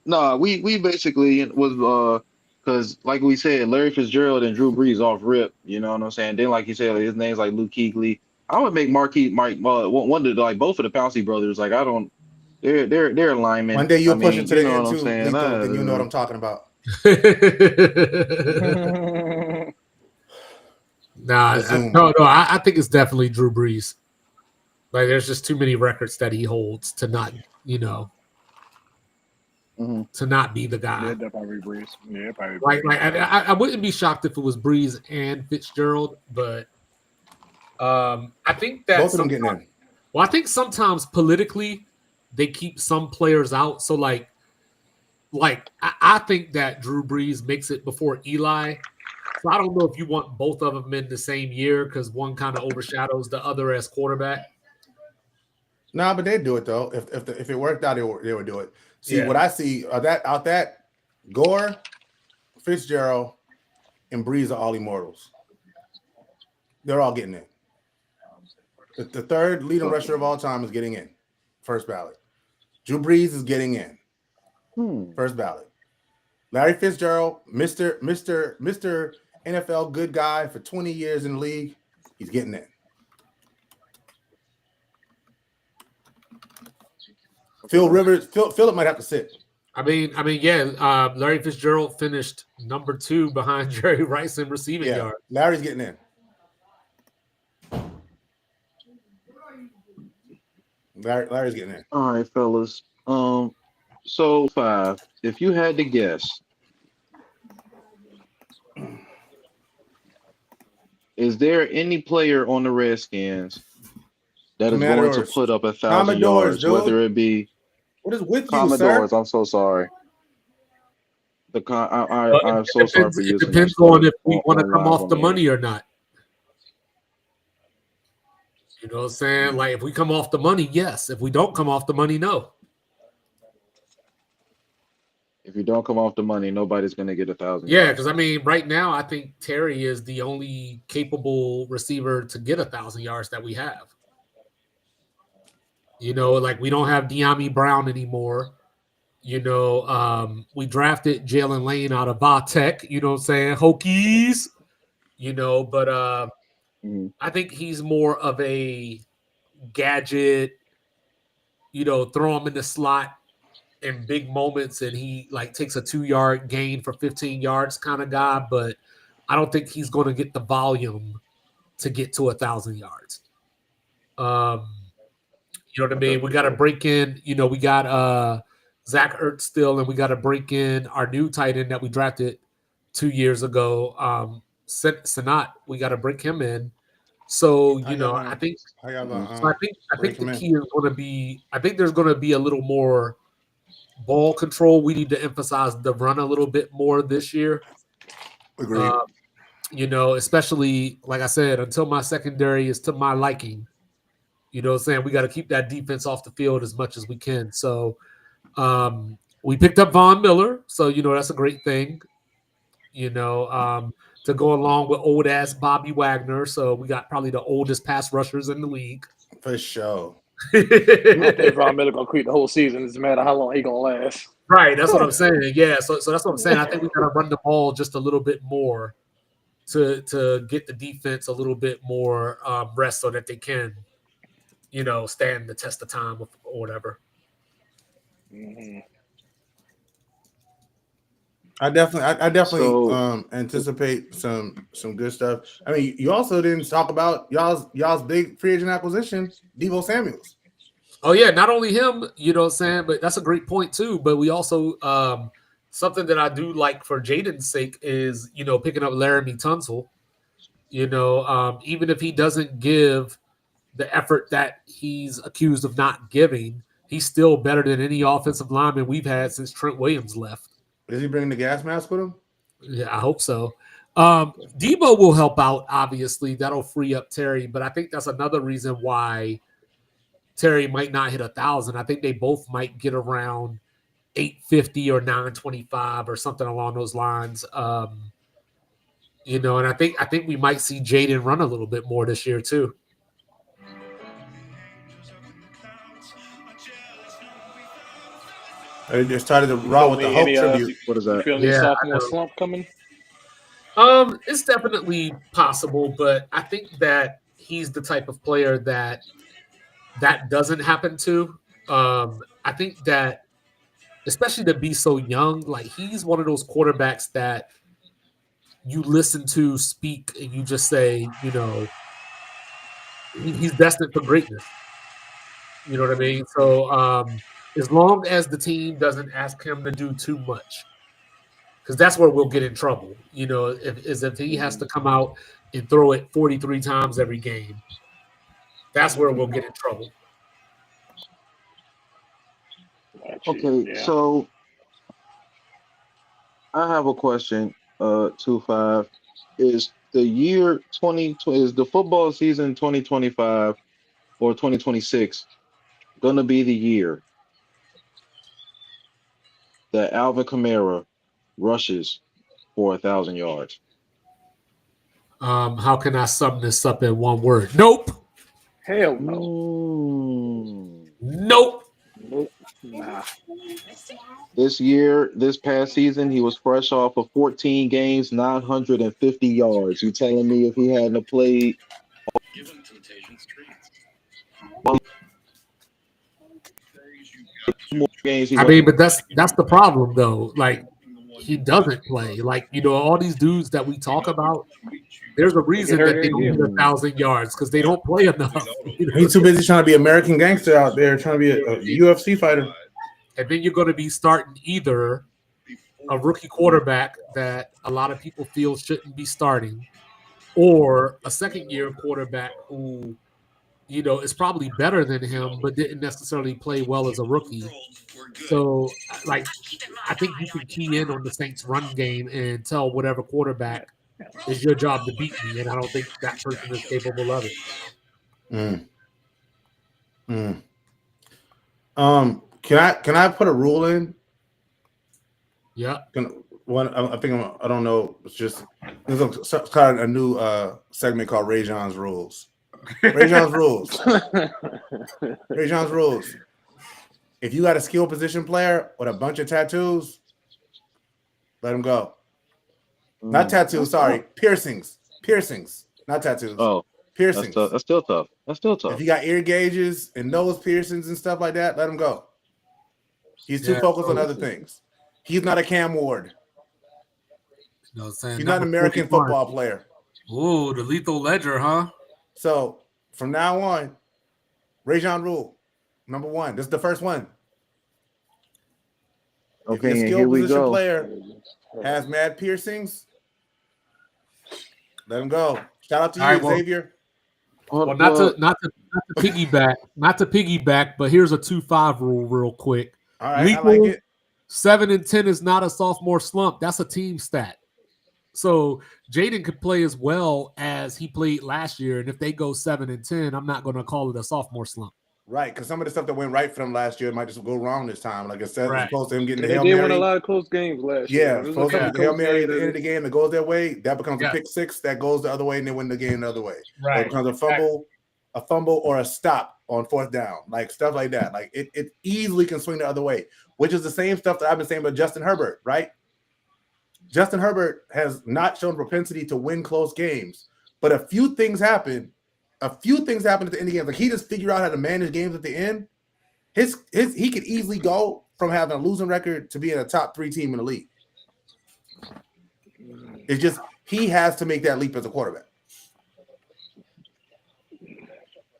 no, we basically was because like we said, Larry Fitzgerald and Drew Brees off rip. You know what I'm saying? Then like you said, his name's like Luke Kuechly. I would make Mike one of like both of the Pouncey brothers. Like I don't, they're alignment. One day you'll push it to you the know end what I'm too, saying? Lethal, then you know what I'm talking about. I think it's definitely Drew Brees. Like, there's just too many records that he holds to not, to not be the guy. Yeah, definitely Brees. Yeah, probably. Like I wouldn't be shocked if it was Brees and Fitzgerald, but I think that both of them getting in. Well, I think sometimes politically they keep some players out. So like I think that Drew Brees makes it before Eli. So I don't know if you want both of them in the same year because one kind of overshadows the other as quarterback. Nah, but they do it though. If it worked out, they would do it. See what I see that Gore, Fitzgerald, and Brees are all immortals. They're all getting in. The third leading rusher of all time is getting in, first ballot. Drew Brees is getting in, first ballot. Larry Fitzgerald, Mr. NFL good guy for 20 years in the league, he's getting in. Phillip might have to sit. I mean, yeah. Larry Fitzgerald finished number 2 behind Jerry Rice in receiving yards. Larry's getting in. Larry's getting in. All right, fellas. So 5. If you had to guess, is there any player on the Redskins that is going to put up 1,000 yards, dude. whether it be what is with Commodores? You, sir? I'm so sorry. I'm so sorry for using. It depends on if we want to come off the money or not. You know what I'm saying? Like, if we come off the money, yes. If we don't come off the money, no. If you don't come off the money, nobody's going to get 1,000. Yeah, because I mean, right now, I think Terry is the only capable receiver to get 1,000 yards that we have. You know, like we don't have De'Ami Brown anymore. You know, we drafted Jalen Lane out of Vatech. You know what I'm saying? Hokies. You know, but I think he's more of a gadget. You know, throw him in the slot in big moments and he like takes a 2-yard gain for 15 yards kind of guy, but I don't think he's going to get the volume to get to 1,000 yards. You know what I mean? We got to break in, you know, we got Zach Ertz still, and we got to break in our new tight end that we drafted 2 years ago. Sanat, we got to break him in. So, you know, I think the key is going to be, I think there's going to be a little more ball control. We need to emphasize the run a little bit more this year. Agreed. You know, especially, like I said, until my secondary is to my liking, you know what I'm saying? We got to keep that defense off the field as much as we can. So we picked up Von Miller. So, you know, that's a great thing, you know, to go along with old-ass Bobby Wagner. So we got probably the oldest pass rushers in the league. For sure. I think Von Miller gonna quit the whole season. It doesn't matter how long he gonna last. Right, that's what I'm saying. Yeah, so that's what I'm saying. I think we gotta run the ball just a little bit more to get the defense a little bit more rest so that they can, stand the test of time or whatever. Mm-hmm. I definitely So- anticipate some good stuff. I mean, you also didn't talk about y'all's big free agent acquisition, Deebo Samuels. Oh yeah, not only him, but that's a great point too. But we also something that I do like for Jaden's sake is picking up Laramie Tunsil. Even if he doesn't give the effort that he's accused of not giving, he's still better than any offensive lineman we've had since Trent Williams left. Is he bringing the gas mask with him? Yeah, I hope so. Debo will help out, obviously. That'll free up Terry, but I think that's another reason why Terry might not hit 1,000. I think they both might get around 850 or 925 or something along those lines. And I think we might see Jaden run a little bit more this year too. They just started to roll with the Hope tribute. What is You that? feel any Yeah, sophomore I know. slump coming? It's definitely possible, but I think that he's the type of player that doesn't happen to. I think that, especially to be so young, like he's one of those quarterbacks that you listen to speak and you just say, he's destined for greatness. You know what I mean? So as long as the team doesn't ask him to do too much, because that's where we'll get in trouble. If he has to come out and throw it 43 times every game, that's where we'll get in trouble. Okay, Yeah. so I have a question. 2-5 is the year 2020 is the football season 2025 or 2026 gonna be the year that Alvin Kamara rushes for 1,000 yards? How can I sum this up in one word? Nope. Hell no. Nope. Nope. Nah. This past season, he was fresh off of 14 games, 950 yards. You telling me if he hadn't played more games, I mean, but that's the problem though. Like he doesn't play. Like all these dudes that we talk about. There's a reason that they don't get 1,000 yards because they don't play enough. He's too busy trying to be American gangster out there, trying to be a UFC fighter. And then you're going to be starting either a rookie quarterback that a lot of people feel shouldn't be starting, or a second-year quarterback who, is probably better than him but didn't necessarily play well as a rookie. So, like, I think you can key in on the Saints' run game and tell whatever quarterback it's your job to beat me, and I don't think that person is capable of it. Can I put a rule in? Yeah. I don't know. It's just there's kind of a new segment called Ray John's Rules. Ray John's Rules. Ray John's Rules. If you got a skill position player with a bunch of tattoos, let him go. Not tattoos, sorry. Piercings. Not tattoos. Oh, piercings. That's still tough. If you got ear gauges and nose piercings and stuff like that, let him go. He's too focused on other things. He's not a Cam Ward. He's not an American football player. Ooh, the lethal ledger, huh? So from now on, Rajon rule, number one. This is the first one. Okay, if your and skill here we position go. player has mad piercings, let him go. Shout out to you, Xavier. Well, not to piggyback, but here's a 2-5 rule real quick. All right, I like it. 7 and 10 is not a sophomore slump. That's a team stat. So Jaden could play as well as he played last year, and if they go 7 and 10, I'm not going to call it a sophomore slump. Right, because some of the stuff that went right for them last year might just go wrong this time. Like I said, Right. as opposed to him getting the They Hail did Mary. win a lot of close games last year. Yeah, There's supposed to a be couple Hail close Mary at games the end of the game that goes their way. That becomes a pick six that goes the other way, and they win the game the other way. Or Right. it becomes a fumble a fumble, or a stop on fourth down, like stuff like that. Like it easily can swing the other way, which is the same stuff that I've been saying about Justin Herbert, right? Justin Herbert has not shown propensity to win close games, but a few things happen. At the end of the game. Like he just figured out how to manage games at the end. He could easily go from having a losing record to being a top 3 team in the league. It's just he has to make that leap as a quarterback.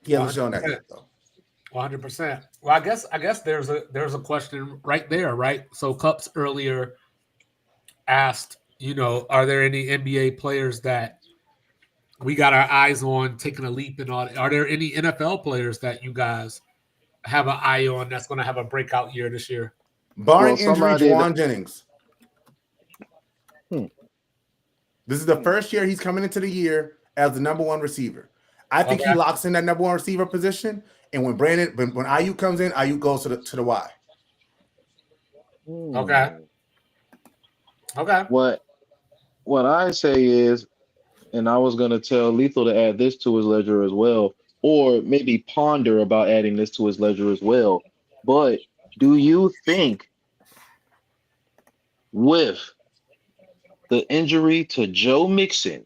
He hasn't shown that yet, though. 100%. Well, I guess there's a question right there, right? So Cups earlier asked, are there any NBA players that we got our eyes on taking a leap and all? Are there any NFL players that you guys have an eye on that's going to have a breakout year this year? Barring injury, Juwan Jennings. This is the first year he's coming into the year as the number 1 receiver. I think he locks in that number 1 receiver position, and when Ayuk comes in, Ayuk goes to the Y. Okay. What I say is, and I was gonna tell Lethal to add this to his ledger as well, or maybe ponder about adding this to his ledger as well. But do you think with the injury to Joe Mixon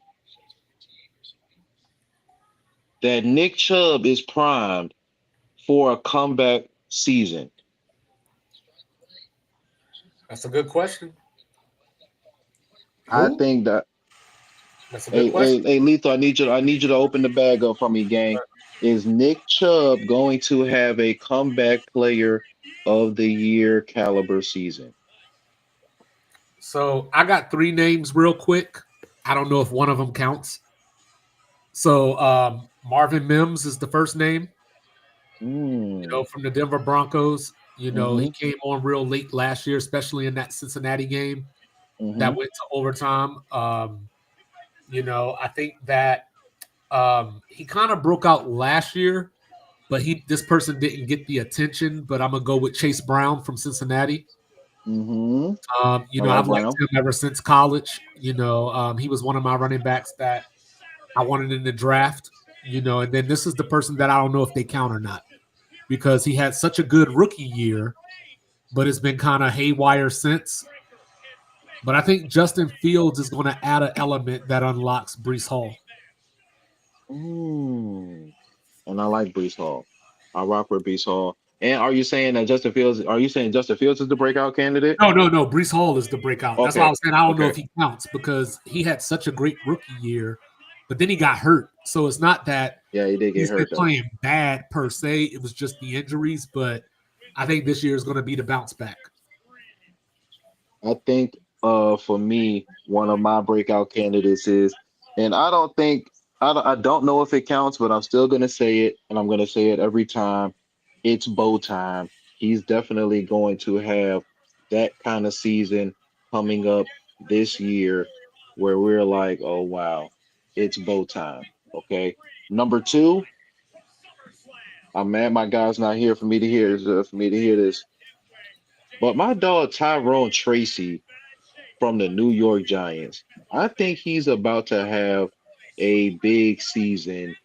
that Nick Chubb is primed for a comeback season? That's a good question. I think that. That's a good question. Hey, Lethal, I need you to open the bag up for me, gang. Is Nick Chubb going to have a comeback player of the year caliber season? So I got 3 names real quick. I don't know if one of them counts. So Marvin Mims is the first name. From the Denver Broncos. He came on real late last year, especially in that Cincinnati game that went to overtime. I think that he kind of broke out last year, but this person didn't get the attention. But I'm gonna go with Chase Brown from Cincinnati. I've liked him ever since college. He was one of my running backs that I wanted in the draft. And then this is the person that I don't know if they count or not, because he had such a good rookie year, but it's been kind of haywire since. But I think Justin Fields is going to add an element that unlocks Breece Hall. And I like Breece Hall. I rock with Breece Hall. And are you saying Justin Fields is the breakout candidate? No. Breece Hall is the breakout. Okay. That's why I was saying I don't know if he counts, because he had such a great rookie year, but then he got hurt. So it's not that he did get hurt. He's playing bad per se. It was just the injuries, but I think this year is going to be the bounce back. I think for me, one of my breakout candidates is, and I don't know if it counts, but I'm still going to say it, and I'm going to say it every time. It's Bo time. He's definitely going to have that kind of season coming up this year where we're like, oh, wow, it's Bo time. Okay. Number 2, I'm mad my guy's not here for me to hear this. But my dog Tyrone Tracy from the New York Giants, I think he's about to have a big season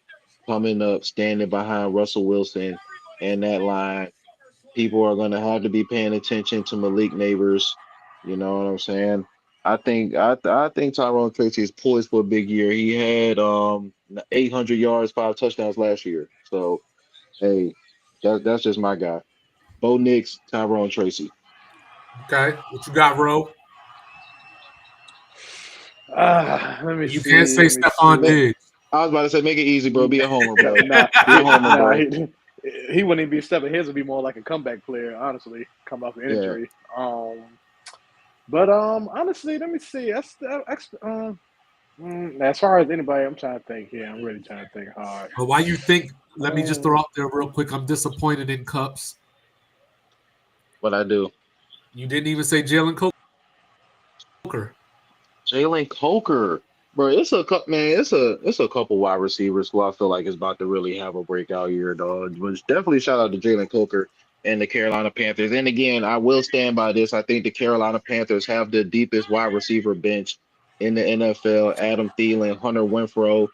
coming up, standing behind Russell Wilson and that line. People are going to have to be paying attention to Malik Neighbors. You know what I'm saying? I think Tyrone Tracy is poised for a big year. He had 800 yards, 5 touchdowns last year. So, hey, that's just my guy. Bo Nix, Tyrone Tracy. Okay, what you got, Ro? Let me see. You can't say Stephon Diggs. I was about to say, make it easy, bro. Be a homer, bro. Be Nah, a homer, bro. he wouldn't even be stepping. His would be more like a comeback player, honestly, come off an injury. But honestly, let me see. As far as anybody, I'm trying to think here. I'm really trying to think hard. But why you think? Let me just throw out there real quick. I'm disappointed in Cups. What I do? You didn't even say Jalen Coker. Jalen Coker, bro. It's a couple wide receivers who I feel like is about to really have a breakout year, dog. But definitely shout out to Jalen Coker and the Carolina Panthers. And again, I will stand by this. I think the Carolina Panthers have the deepest wide receiver bench in the NFL. Adam Thielen, Hunter Renfrow,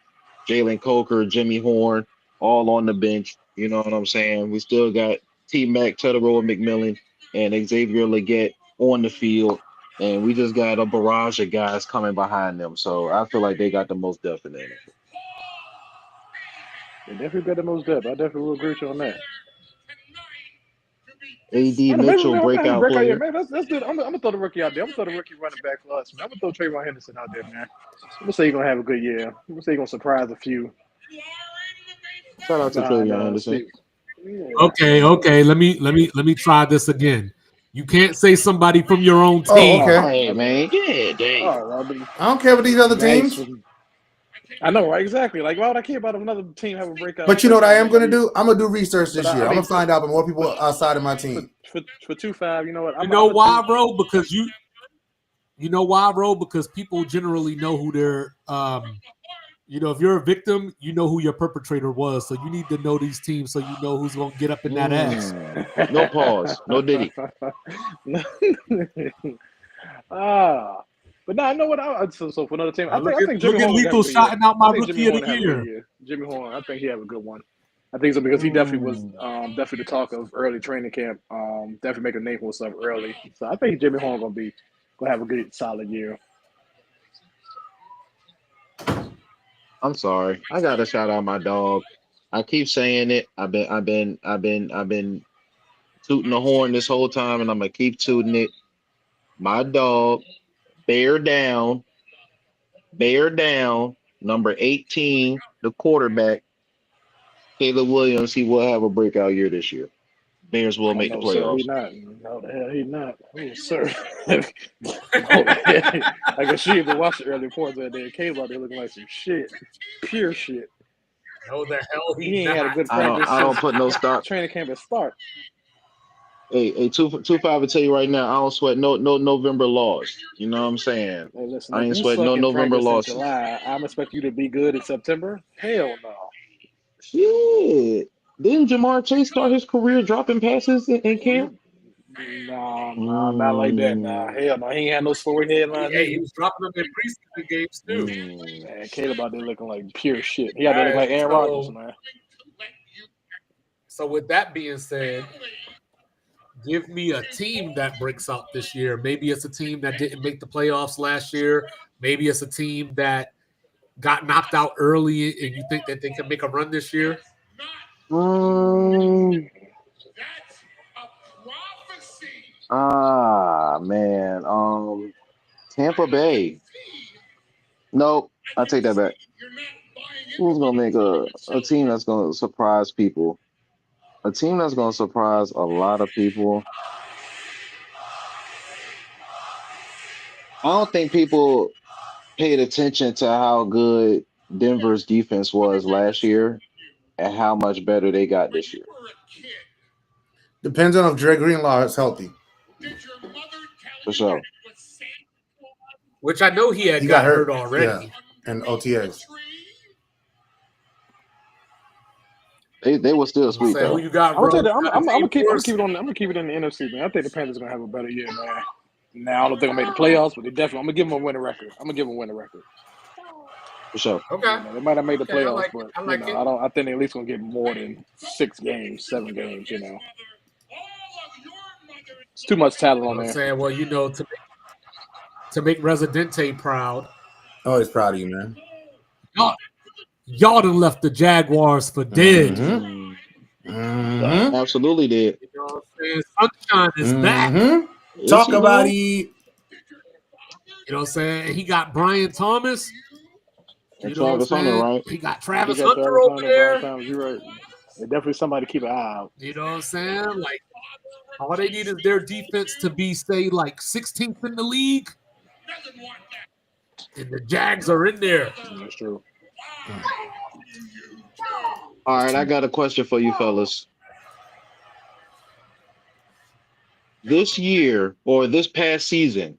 Jalen Coker, Jimmy Horn, all on the bench. You know what I'm saying? We still got T Mac, Teterow, McMillan, and Xavier Leggett on the field. And we just got a barrage of guys coming behind them. So I feel like they got the most depth in the NFL. They definitely got the most depth. I definitely will agree with you on that. A.D. I don't know, Mitchell, maybe breakout break out here. player. Maybe let's do it. I'm gonna throw the rookie out there. I'm gonna throw the rookie running back for us, man. I'm gonna throw Trayvon Henderson out there, man. I'm gonna say he's gonna have a good year. I'm gonna say he's gonna surprise a few. Shout out to Behind Travion Henderson. Steve. Yeah. Okay. Let me try this again. You can't say somebody from your own Oh, team. okay. Hey, man. Yeah, dang. Oh, Robin. I don't care about these other Nice. teams. I know, right? Exactly. Like, why would I care about another team having a breakout? But you know what I am going to do? I'm going to do research this But year. I I'm mean, going to find out more people outside of my team. for 2-5, you know what? You know why, bro? Because you know why, bro? Because people generally know who they're you know, if you're a victim, you know who your perpetrator was. So you need to know these teams so you know who's gonna get up in that ass. No pause. No Diddy. But no, I know what so for another team. I Look think Jimmy at Horn will have a Lethal good shouting year. out my I think rookie Jimmy of the Horn have a good year. year. Jimmy Horn, I think he have a good one. I think so because he definitely was definitely the talk of early training camp. Definitely make a name for himself early. So I think Jimmy Horn gonna have a good solid year. I'm sorry. I gotta shout out my dog. I keep saying it. I've been tooting the horn this whole time, and I'm gonna keep tooting it. My dog, bear down, number 18, the quarterback, Caleb Williams. He will have a breakout year this year. Bears will make the No, sir, he playoffs. not. No, the hell, he not. Oh, sir. I guess she even watched the early reports that day. Came out there looking like some shit, pure shit. No, the hell He ain't had a good I practice. don't put no stock. Training camp at start. Hey, 2-5 will tell you right now. I don't sweat no November loss. You know what I'm saying? Hey, listen, I if ain't you sweating suck no in November practice in losses. July, I'm expect you to be good in September. Hell no. Shit. Didn't Jamar Chase start his career dropping passes in camp? No, not like that. Nah, hell no. He ain't had no slow headline. Hey, he was dropping them in preseason games too. Man, Caleb out there looking like pure shit. He out there looking like Aaron Rodgers, man. So with that being said, give me a team that breaks out this year. Maybe it's a team that didn't make the playoffs last year. Maybe it's a team that got knocked out early and you think that they can make a run this year. Man. Tampa Bay. Nope, I take that back. Who's gonna make a team that's gonna surprise people? A team that's gonna surprise a lot of people. I don't think people paid attention to how good Denver's defense was last year and how much better they got this year. Depends on if Dre Greenlaw is healthy. For sure. Which I know he got hurt already. Yeah, and OTAs. They will still sweep though. Who you got, I'm bro? gonna keep it in the NFC, man. I think the Panthers are gonna have a better year, man. Now I don't think I'm make the playoffs, but I'm gonna give them a winning record. For sure. Okay. They might have made the Okay, I playoffs, like but it. I like it. I think they're at least gonna get more than 6 games, 7 games. You know, it's too much talent on I'm there. saying, well, you know, to make Residente proud. Always proud of you, man. Y'all done left the Jaguars for dead. Absolutely did. You know what I'm saying? Sunshine is back. Yes, Talk he about did. it. You know what I'm saying? He got Brian Thomas. And You know Travis what I'm Hunter, saying? right? He got Travis He got Hunter Travis over Hunter, there. Brian Thomas, you're right. They're definitely somebody to keep an eye out. You know what I'm saying? Like, all they need is their defense to be, say, like 16th in the league. And the Jags are in there. That's true. All right, I got a question for you fellas. This year or this past season,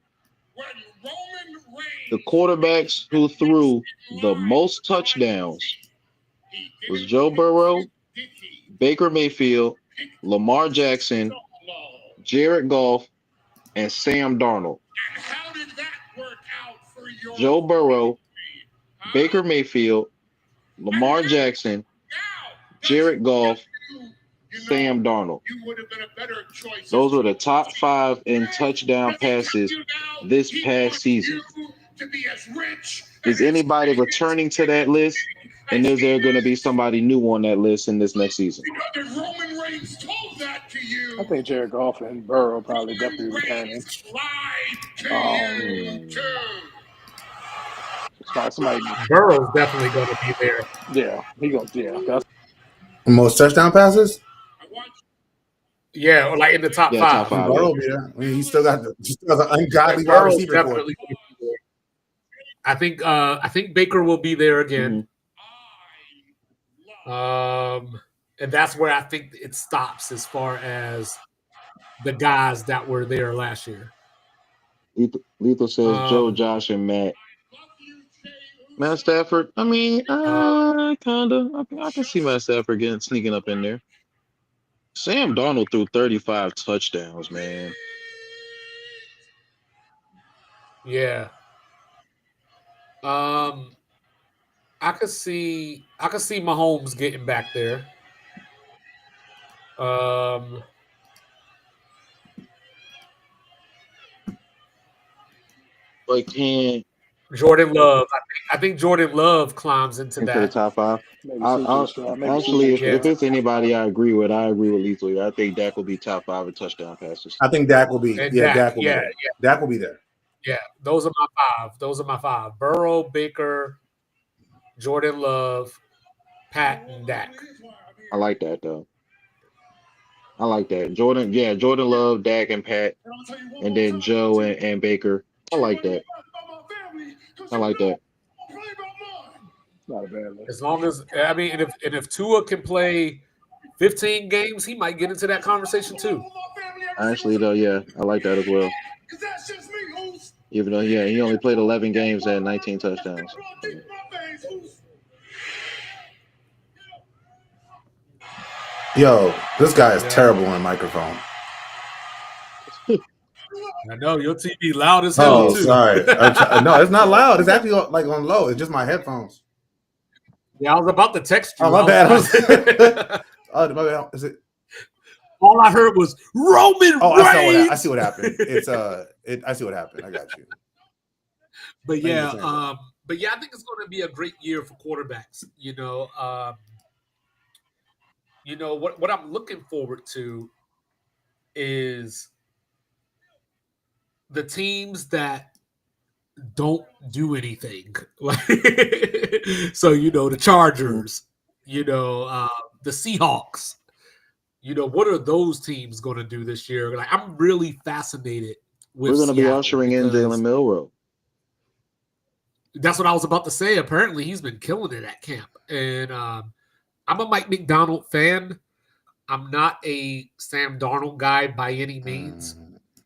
the quarterbacks who threw the most touchdowns was Joe Burrow, Baker Mayfield, Lamar Jackson, Jared Goff, and Sam Darnold. Joe Burrow, Baker Mayfield, Lamar Jackson, Jared Goff, Sam Darnold. Those were the top 5 in touchdown passes this past season. Is anybody returning to that list? And is there going to be somebody new on that list in this next season? I think Jared Goff and Burrow probably definitely returning. Somebody, Burrow's definitely going to be there. yeah, he goes. Yeah, that's Most touchdown passes? Yeah, or like in the top Yeah, 5. top 5. Burrow, yeah. I mean, he still got an ungodly wide Burrow's receiver core. definitely going to be there. I think Baker will be there again. And that's where I think it stops as far as the guys that were there last year. Lethal says Joe, Josh, and Matt. Matt Stafford. I mean, kind of. I can see Matt Stafford sneaking up in there. Sam Darnold threw 35 touchdowns, man. Yeah. I could see Mahomes getting back there. But can Jordan Love. I think Jordan Love climbs into the that. top 5. maybe Actually, if Yeah. it's anybody I agree with Lethal. I think Dak will be top 5 in touchdown passes. I think Dak will be. And Yeah, Dak, Dak will yeah, be there. Dak will be there. Yeah, those are my 5. Burrow, Baker, Jordan Love, Pat, and Dak. I like that though. I like that. Jordan Love, Dak, and Pat, and then Joe and Baker. I like that. Not a bad list. As long as if Tua can play 15 games, he might get into that conversation too. Actually, though, yeah, I like that as well. Even though, yeah, he only played 11 games and 19 touchdowns. Yo, this guy is terrible on microphone. I know your TV loud as hell Oh, too. sorry. No, it's not loud. It's actually like on low. It's just my headphones. Yeah, I was about to text you. Oh, my bad. Oh, My bad. Is it? all I heard was Roman Reigns. I see what happened. I see what happened. I got you. But yeah, Thank you. I think it's going to be a great year for quarterbacks. What I'm looking forward to is the teams that don't do anything. So the Chargers, the Seahawks. What are those teams going to do this year? Like, I'm really fascinated with. We're going to be Seattle ushering in because Jalen Milroe. That's what I was about to say. Apparently, he's been killing it at camp, and I'm a Mike McDonald fan. I'm not a Sam Darnold guy by any means,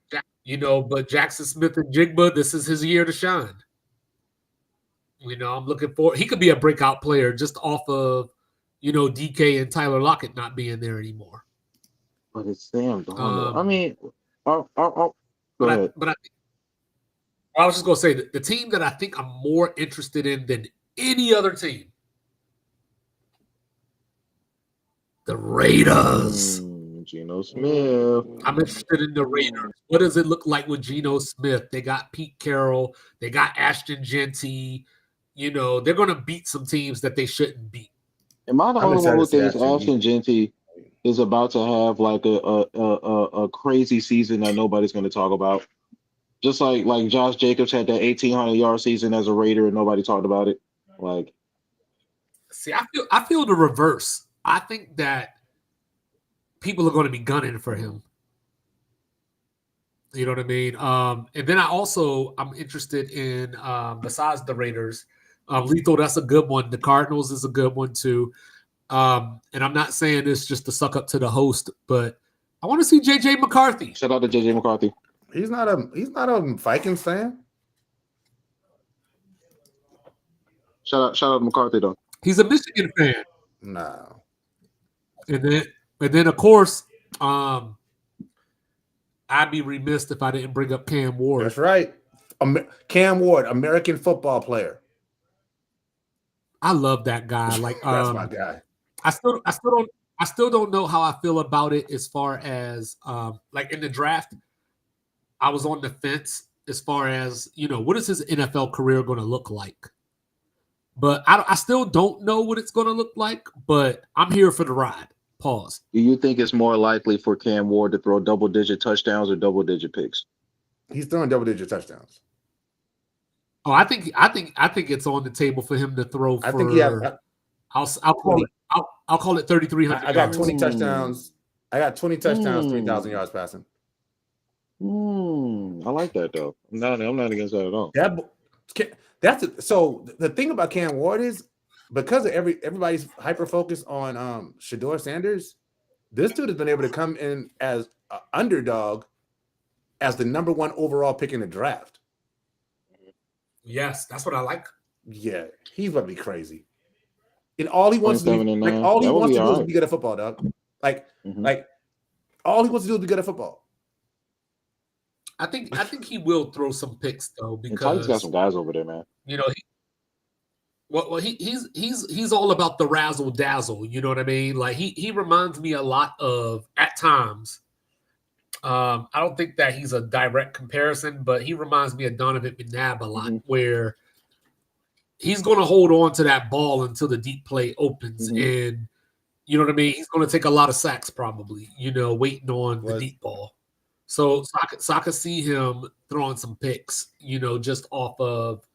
but Jackson Smith and Jigba, this is his year to shine. I'm looking for. He could be a breakout player just off of, DK and Tyler Lockett not being there anymore. But it's Sam Darnold. I mean, go ahead. I was just going to say that the team that I think I'm more interested in than any other team, the Raiders. Geno Smith. I'm interested in the Raiders. What does it look like with Geno Smith? They got Pete Carroll. They got Ashton Genty. They're going to beat some teams that they shouldn't beat. Am I the only one who thinks Ashton Genty is about to have like a crazy season that nobody's going to talk about? Just like Josh Jacobs had that 1,800-yard season as a Raider and nobody talked about it. See, I feel the reverse. I think that people are going to be gunning for him. You know what I mean? And then I'm interested in, besides the Raiders, Lethal, that's a good one. The Cardinals is a good one too. And I'm not saying this just to suck up to the host, but I want to see J.J. McCarthy. Shout out to J.J. McCarthy. He's not a Vikings fan. Shout out to McCarthy though. He's a Michigan fan. No. And then of course, I'd be remiss if I didn't bring up Cam Ward. That's right. Cam Ward, American football player. I love that guy. That's my guy. I still don't know how I feel about it as far as like in the draft. I was on the fence as far as, what is his NFL career going to look like? But I still don't know what it's going to look like, but I'm here for the ride. Pause. Do you think it's more likely for Cam Ward to throw double-digit touchdowns or double-digit picks? He's throwing double-digit touchdowns. Oh, I think it's on the table for him to throw for. I think he has. I'll call it 3,300. I got 20 touchdowns. I got 20 touchdowns, 3,000 yards passing. I like that though. I'm not against that at all. So the thing about Cam Ward is because of everybody's hyper focus on Shedeur Sanders, this dude has been able to come in as an underdog as the number 1 overall pick in the draft. Yes, that's what I like. Yeah, he's about to be crazy. And all he wants to do, is be good at football, dog. Like all he wants to do is be good at football. I think he will throw some picks though because he's got some guys over there, man. He's all about the razzle dazzle. You know what I mean? Like he reminds me a lot of at times. I don't think that he's a direct comparison, but he reminds me of Donovan McNabb a lot, where he's going to hold on to that ball until the deep play opens, and you know what I mean. He's going to take a lot of sacks, probably. Waiting on the deep ball. So I could see him throwing some picks, just off of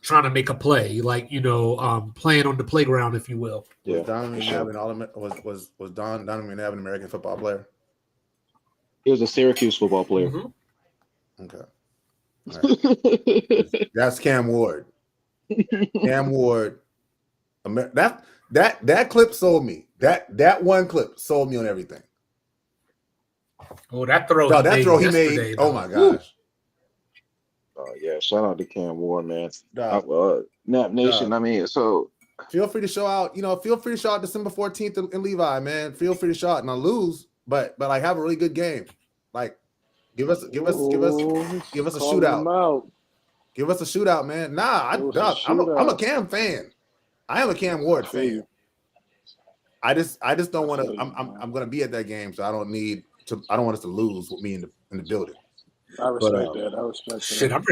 trying to make a play, like playing on the playground, if you will. Yeah, was Donovan McNabb an American football player? He was a Syracuse football player. Okay, right. That's Cam Ward. Cam Ward. That clip sold me. That one clip sold me on everything. Oh, that throw! No, that throw he made. Oh my gosh! Oh yeah! Shout out to Cam Ward, man. Nap Nation. I mean, so feel free to show out. Feel free to show out December 14th in Levi, man. Feel free to show out. Now lose, but like have a really good game. Like give us a shootout. Give us a shootout, man. I'm a Cam fan. I am a Cam Ward fan. I just don't want to. I'm going to be at that game, so I don't need to. I don't want us to lose with me in the building. I respect that. I respect that. Shit, I'm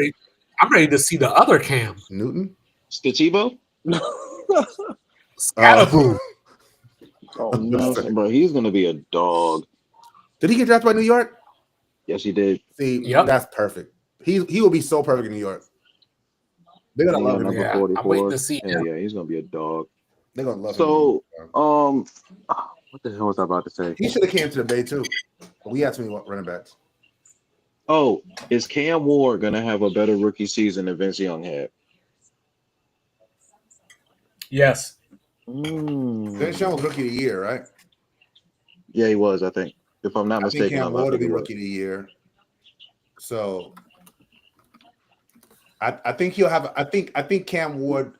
ready to see the other Cam Newton, Stitchibo. Scatterboo. Oh no, bro, he's going to be a dog. Did he get drafted by New York? Yes, he did. See, that's perfect. He will be so perfect in New York. They're gonna love him. Yeah, I'm waiting to see him. Yeah, he's gonna be a dog. They're gonna love him. So, what the hell was I about to say? He should have came to the Bay too. But we had too many running backs. Oh, is Cam Ward gonna have a better rookie season than Vince Young had? Yes. Vince Young was rookie of the year, right? Yeah, he was. I think, if I'm not mistaken, Cam Ward will be rookie of the year. So, I think he'll have. I think Cam Ward.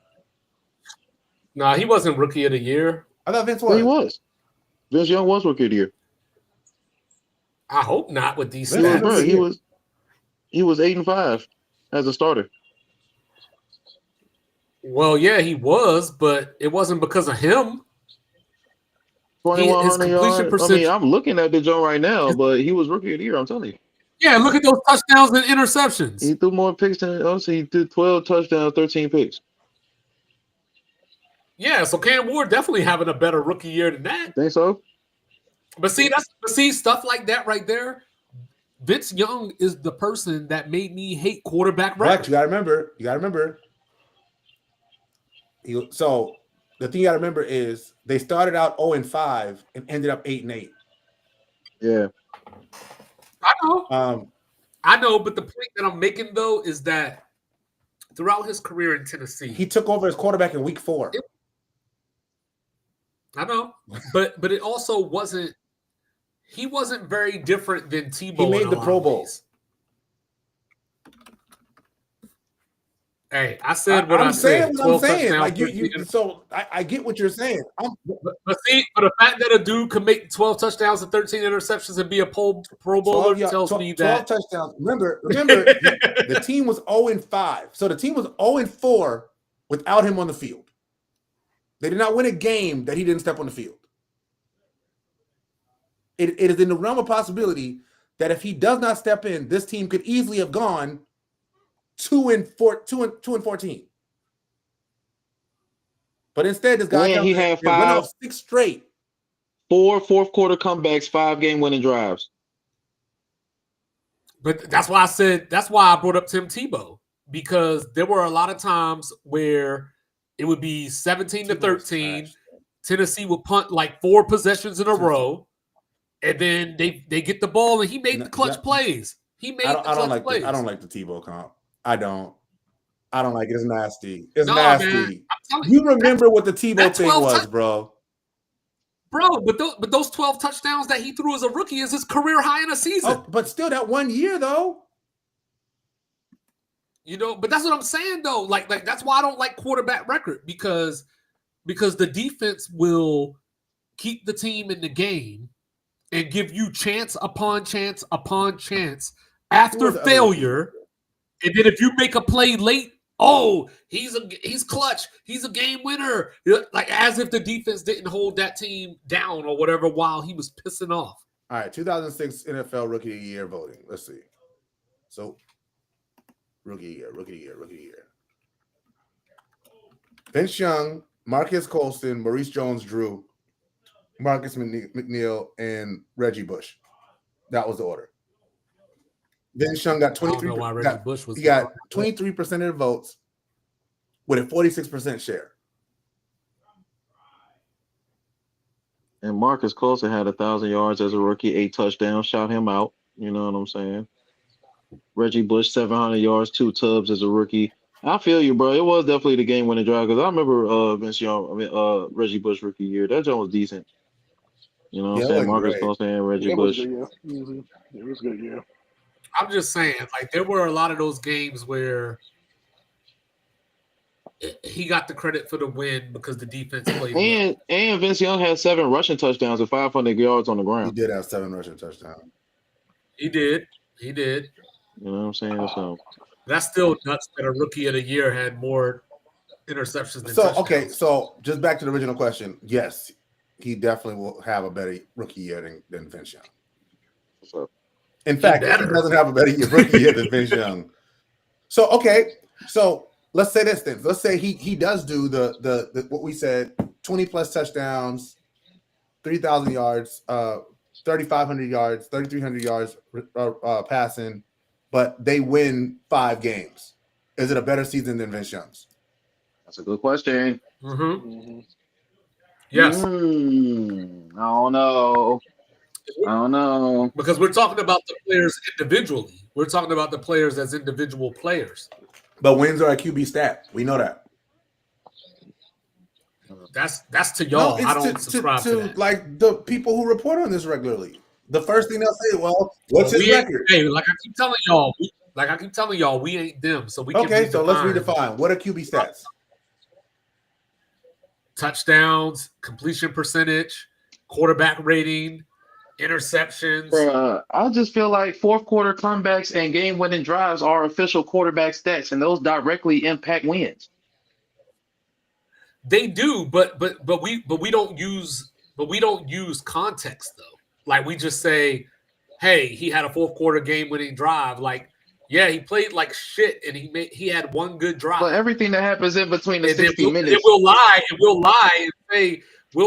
Nah, he wasn't rookie of the year. I thought Vince was. Yeah, he was. Vince Young was rookie of the year. I hope not with these Yeah, stats. bro, he was 8-5 as a starter. Well, yeah, he was, but it wasn't because of him. 2,100 yards. percentage. I'm looking at the joint right now, but he was rookie of the year. I'm telling you. Yeah, look at those touchdowns and interceptions. He threw more picks than he threw 12 touchdowns, 13 picks. Yeah, so Cam Ward definitely having a better rookie year than that. Think so? But see, stuff like that right there. Vince Young is the person that made me hate quarterback But records. you gotta remember. So the thing you gotta remember is they started out 0-5 and ended up 8-8. Yeah. I know, but the point that I'm making though is that throughout his career in Tennessee, he took over as quarterback in week 4. I know, but it also wasn't. He wasn't very different than Tebow. He made the Pro Bowl. Hey, I said what I said. I'm saying. Like so I get what you're saying. But the fact that a dude could make 12 touchdowns and 13 interceptions and be a Pro Bowler tells me that 12 touchdowns. Remember, the team was 0-5. So the team was 0-4 without him on the field. They did not win a game that he didn't step on the field. It is in the realm of possibility that if he does not step in, this team could easily have gone 2-14. But instead, this guy When comes he in had and went five, off 6 straight. 4 fourth quarter comebacks, 5 game winning drives. But that's why I brought up Tim Tebow, because there were a lot of times where it would be 17-13. Tennessee would punt like 4 possessions in a row, and then they get the ball, and he made the clutch plays. He made the clutch plays. I don't like the Tebow comp. I don't like it. It's nasty. It's No, nasty. man, I'm telling You remember what the Tebow thing 12 was, bro. Bro, but those 12 touchdowns that he threw as a rookie is his career high in a season. Oh, but still, that 1 year though. You know, but that's what I'm saying though. Like that's why I don't like quarterback record, because the defense will keep the team in the game and give you chance upon chance upon chance after failure. And then if you make a play late, oh, he's clutch. He's a game winner. Like as if the defense didn't hold that team down or whatever while he was pissing off. All right, 2006 NFL Rookie of the Year voting. Let's see. So, Rookie of the Year. Vince Young, Marcus Colston, Maurice Jones-Drew, Marcus McNeil, and Reggie Bush. That was the order. Vince Young got 23. He got 23% of the votes with a 46% share. And Marcus Colston had 1,000 yards as a rookie, 8 touchdowns, shot him out. You know what I'm saying? Reggie Bush, 700 yards, 2 tubs as a rookie. I feel you, bro. It was definitely the game-winning drive, because I remember Reggie Bush rookie year. That joint was decent. You know what I'm saying? Marcus Colston and Reggie Bush. It was good, yeah. I'm just saying, like, there were a lot of those games where he got the credit for the win because the defense played. And Vince Young had 7 rushing touchdowns and 500 yards on the ground. He did have 7 rushing touchdowns. He did. You know what I'm saying? So that's still nuts that a rookie of the year had more interceptions than touchdowns. Okay, so just back to the original question. Yes, he definitely will have a better rookie year than Vince Young. So, in fact, he doesn't have a better rookie year than Vince Young. So, okay, so let's say this then. Let's say he does do the what we said, 20 plus touchdowns, 3,000 yards, 3,500 yards, 3,300 yards passing, but they win 5 games. Is it a better season than Vince Young's? That's a good question. Mm-hmm. Yes. I don't know. Because we're talking about the players individually. We're talking about the players as individual players. But wins are a QB stat. We know that. That's to y'all. I don't subscribe to that. Like the people who report on this regularly. The first thing they'll say, well, what's his record? Hey, like I keep telling y'all, we ain't them. So we okay, so let's redefine. What are QB stats? Touchdowns, completion percentage, quarterback rating, interceptions. I just feel like fourth quarter comebacks and game-winning drives are official quarterback stats, and those directly impact wins. They do, but we don't use context though. Like we just say, hey, he had a fourth quarter game-winning drive. Like, yeah, he played like shit, and he had one good drive. But everything that happens in between the 60 minutes, we'll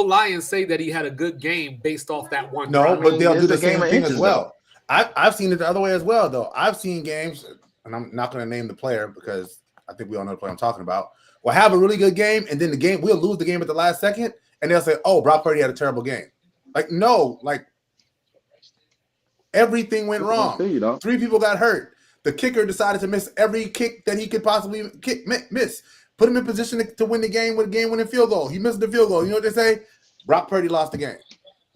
lie and say that he had a good game based off that one. No, drive. but they'll do the same thing as well. I've seen it the other way as well, though. I've seen games, and I'm not going to name the player because I think we all know the player I'm talking about. We'll have a really good game, and then we'll lose the game at the last second, and they'll say, "Oh, Brock Purdy had a terrible game." Like, no, like everything went wrong. 3 people got hurt. The kicker decided to miss every kick that he could possibly miss. Put him in position to win the game with a game-winning field goal. He missed the field goal. You know what they say? Brock Purdy lost the game.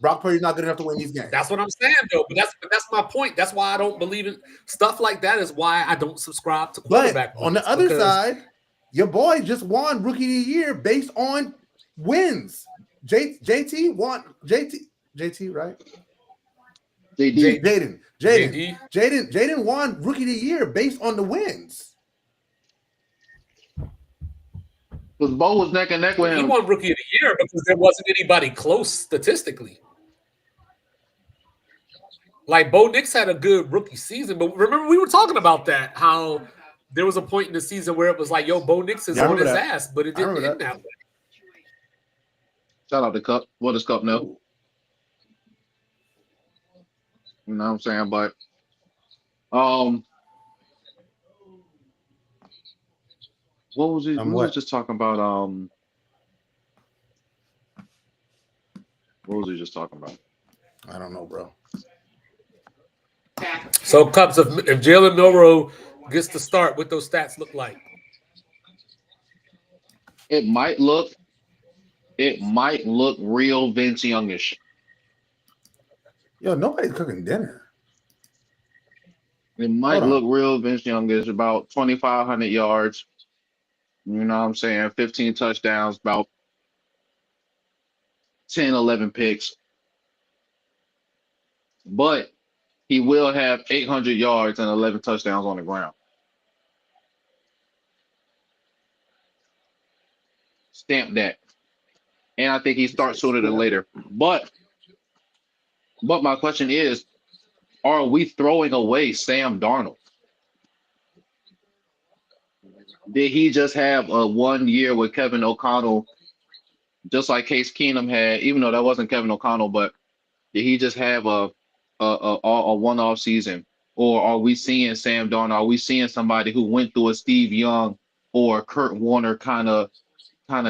Brock Purdy's not good enough to win these games. That's what I'm saying, though. But that's my point. That's why I don't believe in stuff like that. Is why I don't subscribe to quarterback. But on the other side, your boy just won Rookie of the Year based on wins. JT won. JT, right? Jaden won Rookie of the Year based on the wins. Because Bo was neck and neck with He him. won Rookie of the Year because there wasn't anybody close statistically. Like Bo Nix had a good rookie season, but remember we were talking about that, how there was a point in the season where it was like, yo, Bo Nix is Yeah, I on his remember that. ass, but it I didn't remember end that way. Shout out to Cup. What does Cup know? You know what I'm saying? But what was he? We was What? just talking about what was he just talking about? I don't know, bro. So Cubs, if Jalen Milroe gets to start, what those stats look like? It might look real Vince Youngish. Yo, nobody's cooking dinner. It might Hold on. look real Vince Youngish, about 2,500 yards. You know what I'm saying? 15 touchdowns, about 10, 11 picks. But he will have 800 yards and 11 touchdowns on the ground. Stamp that. And I think he starts sooner than later. But my question is, are we throwing away Sam Darnold? Did he just have a 1 year with Kevin O'Connell, just like Case Keenum had, even though that wasn't Kevin O'Connell, but did he just have a one-off season? Or are we seeing Sam Darnold? Are we seeing somebody who went through a Steve Young or Kurt Warner kind of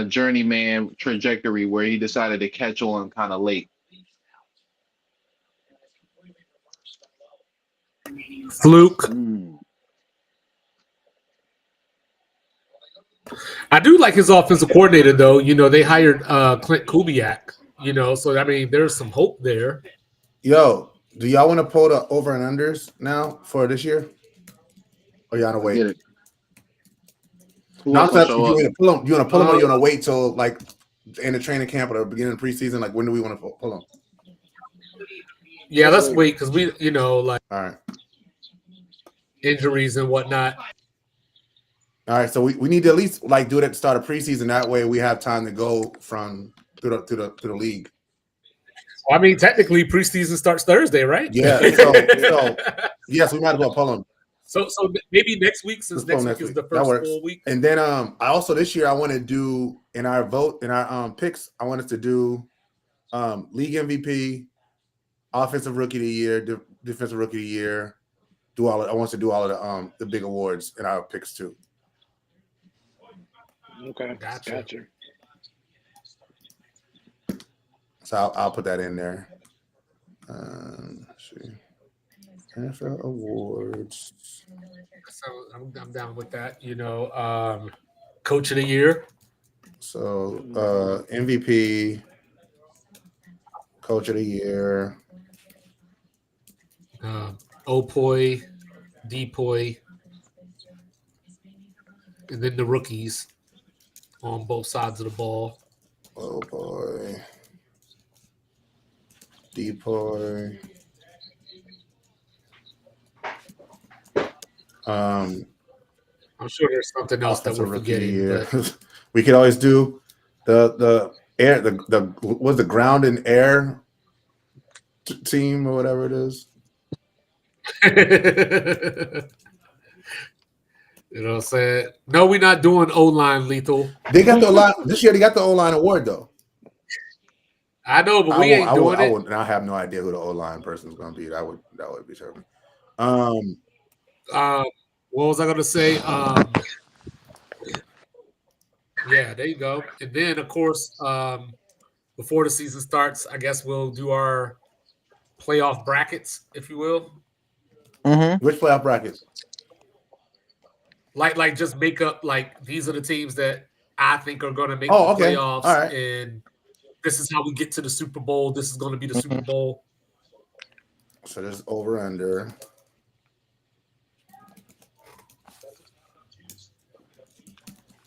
journeyman trajectory where he decided to catch on kind of late? Fluke. I do like his offensive coordinator, though. You know, they hired Clint Kubiak, you know, so I mean, there's some hope there. Yo, do y'all want to pull the over and unders now for this year? Or y'all want to wait? Get it. Who No, I'm else gonna saying, show you up? want to pull them? You want to pull them, or you want to wait till like in the training camp or the beginning of preseason? Like, when do we want to pull them? Yeah, let's wait because we, you know, like All right. injuries and whatnot. All right, so we need to at least like do it at the start of preseason. That way, we have time to go from to the league. I mean, technically, preseason starts Thursday, right? Yeah. So yes, we might as well pull them. So maybe next week, since Let's pull next them week is next the week. That first works. full week. And then I also this year I want to do in our picks. I want us to do league MVP, offensive rookie of the year, defensive rookie of the year. I want us to do all of the big awards in our picks too. Okay, Gotcha. So I'll put that in there. Let's see. NFL awards. So I'm down with that. You know, coach of the year. So MVP, coach of the year. Opoi, Depoy, and then the rookies on both sides of the ball. Oh boy. Depoy. I'm sure there's something else that we're forgetting. But We could always do the air the what's the ground and air team or whatever it is. you know what I'm saying? No, we're not doing O-line lethal. They got the O-line this year. They got the O-line award though. I know, but we ain't doing it. I have no idea who the O-line person is going to be. That would be terrible. What was I going to say? Yeah, there you go. And then, of course, before the season starts, I guess we'll do our playoff brackets, if you will. Mm-hmm. Which playoff brackets? Like just make up like these are the teams that I think are going to make the okay. playoffs, All right. and this is how we get to the Super Bowl. This is going to be the Super Bowl. So there's over under.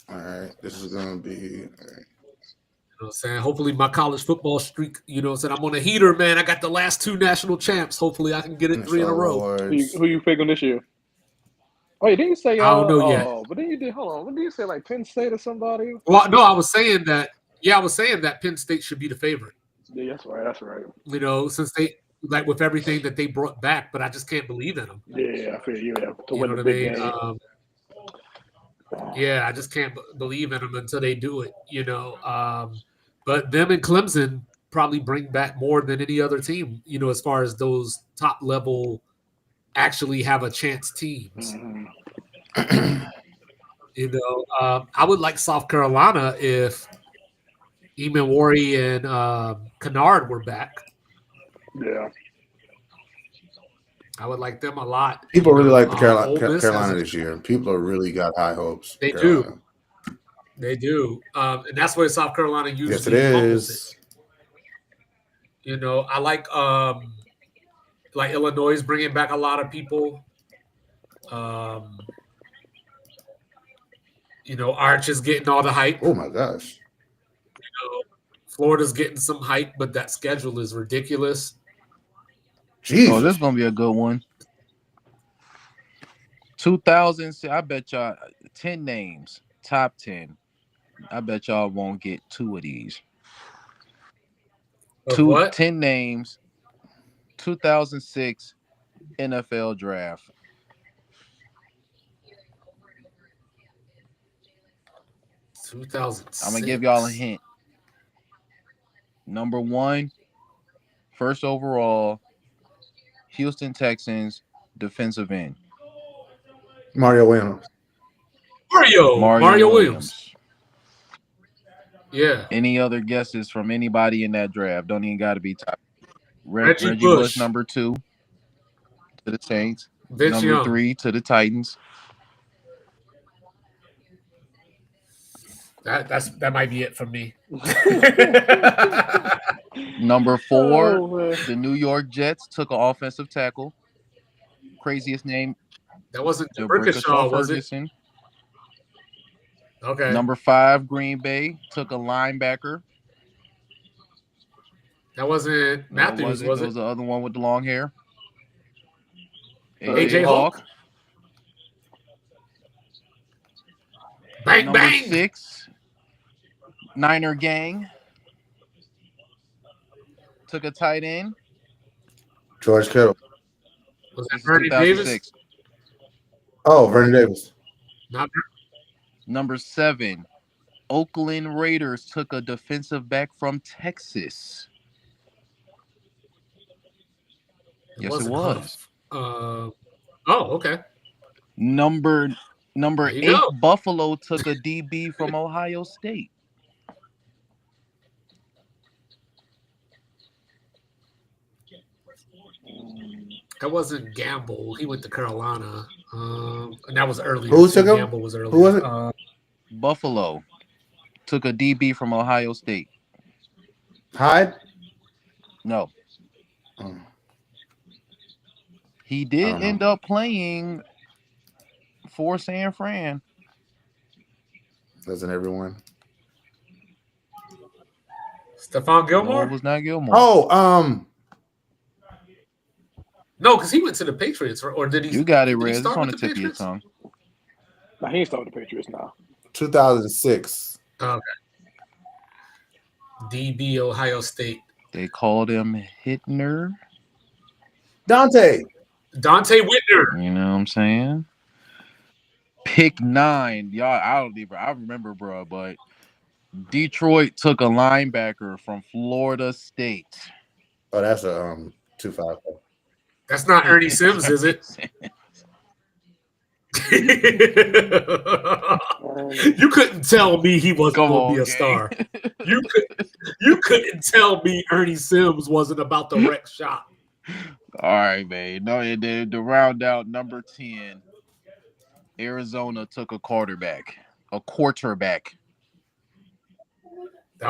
All right, this is going to be. You know what I'm saying? Hopefully my college football streak, you know what I'm saying? I'm on a heater, man. I got the last 2 national champs. Hopefully I can get it 3 in a row. Who you picking this year? Wait, didn't you say I don't know yet. but then you did hold on. What did you say, like Penn State or somebody? Well, no, I was saying that. Yeah, I was saying that Penn State should be the favorite. Yeah, that's right. That's right. You know, since they like with everything that they brought back, but I just can't believe in them. Yeah, I feel you. Yeah, to You win know the what I big mean? game. Yeah, I just can't believe in them until they do it. You know, but them and Clemson probably bring back more than any other team. You know, as far as those top level actually have a chance teams. Mhm. You know, I would like South Carolina if Eamon and Kennard were back. Yeah. I would like them a lot. People You really know, like the Ole Miss has Carolina a- this year. People are really got high hopes. for They Carolina. do. They do, and that's where South Carolina usually Yes, it fumbles is. it. You know, I like Illinois is bringing back a lot of people. You know, Arch is getting all the hype. Oh my gosh. You know, Florida's getting some hype, but that schedule is ridiculous. Jesus. Oh, this is gonna be a good one. 2000. I bet y'all 10 names, top 10. I bet y'all won't get 2 of these. Of what? 10 names. 2006 NFL draft. I'm 2006. I'm gonna give y'all a hint. Number 1, first overall, Houston Texans defensive end. Mario Williams. Mario Williams. Yeah. Any other guesses from anybody in that draft? Don't even got to be top. Reggie Bush, Bush. number 2 to the Saints. Vince Number Young. 3 to the Titans. That might be it for me. Number 4, Oh, man. the New York Jets took an offensive tackle. Craziest name, That wasn't Brickashaw Brickashaw, was it? Ferguson. Okay. Number 5, Green Bay took a linebacker. That wasn't No, Matthews, was It it? was the other one with the long hair. AJ Hawk. Bang, Number bang. 6, Niner Gang took a tight end. George Kittle. Was that Vernon Davis? 2006. Oh, Vernon Davis. Not Number 7, Oakland Raiders took a defensive back from Texas. Yes, it wasn't was. Huff. Okay. Number There you 8, go. Buffalo took a DB from Ohio State. That wasn't Gamble. He went to Carolina. And that was earlier. Who took him? Gamble was earlier. Who was it? Buffalo took a DB from Ohio State. Hyde. No, Oh, he I did don't know. end up playing for San Fran. Doesn't everyone? Stephon No, Gilmore? it was not Gilmore. Oh, No, because he went to the Patriots, or did he? You got it, did he Rez. It's start on the with tip of your Patriots? tongue. Nah, he ain't starting the Patriots now. 2006. Okay. DB Ohio State. They called him Hittner. Dante. Dante Whitner. You know what I'm saying? Pick 9. Y'all, I remember, bro, but Detroit took a linebacker from Florida State. Oh, that's a 2-5. That's not Ernie Sims, is it? You couldn't tell me he wasn't Come going to be on, a gang. star. You couldn't tell me Ernie Sims wasn't about the wreck shop. All right, man. No, and then to round out number 10, Arizona took a quarterback. That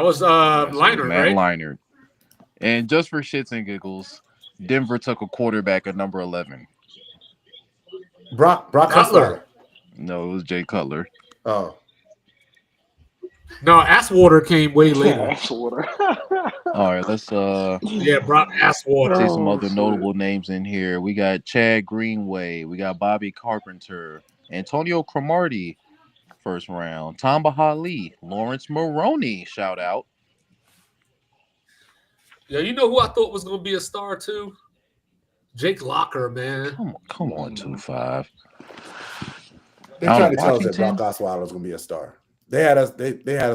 was Yes, Liner, Matt right? Leinart. And just for shits and giggles, Denver took a quarterback at number 11. Brock Cutler. Osweiler. No, it was Jay Cutler. Oh, No, Asswater came way later. That's water. All right, let's Yeah, Brock Asswater. see some Oh, other shit. notable names in here. We got Chad Greenway. We got Bobby Carpenter. Antonio Cromartie, first round. Tamba Hali, Lawrence Maroney, shout out. Yeah, you know who I thought was going to be a star too? Jake Locker, man. Come on, 2-5. They Out tried of to tell us that Washington? Brock Osweiler was going to be a star. They had us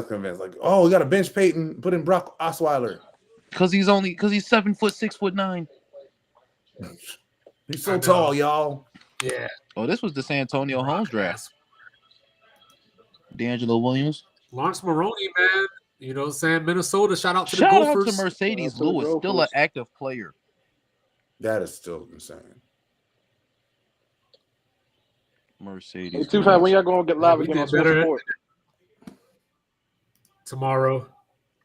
convinced, like, oh, we got to bench Peyton, put in Brock Osweiler. Because he's 7 foot, 6'9". He's so tall, y'all. Yeah. Oh, this was the San Antonio Holmes draft. D'Angelo Williams. Lawrence Maroney, man. You know what I'm saying? Minnesota, shout out to the Shout Gophers. out to Mercedes Lewis, still an active player. That is still insane. Mercedes. Hey, 2-5, when y'all going to get live we again on did Sports better Report? Tomorrow.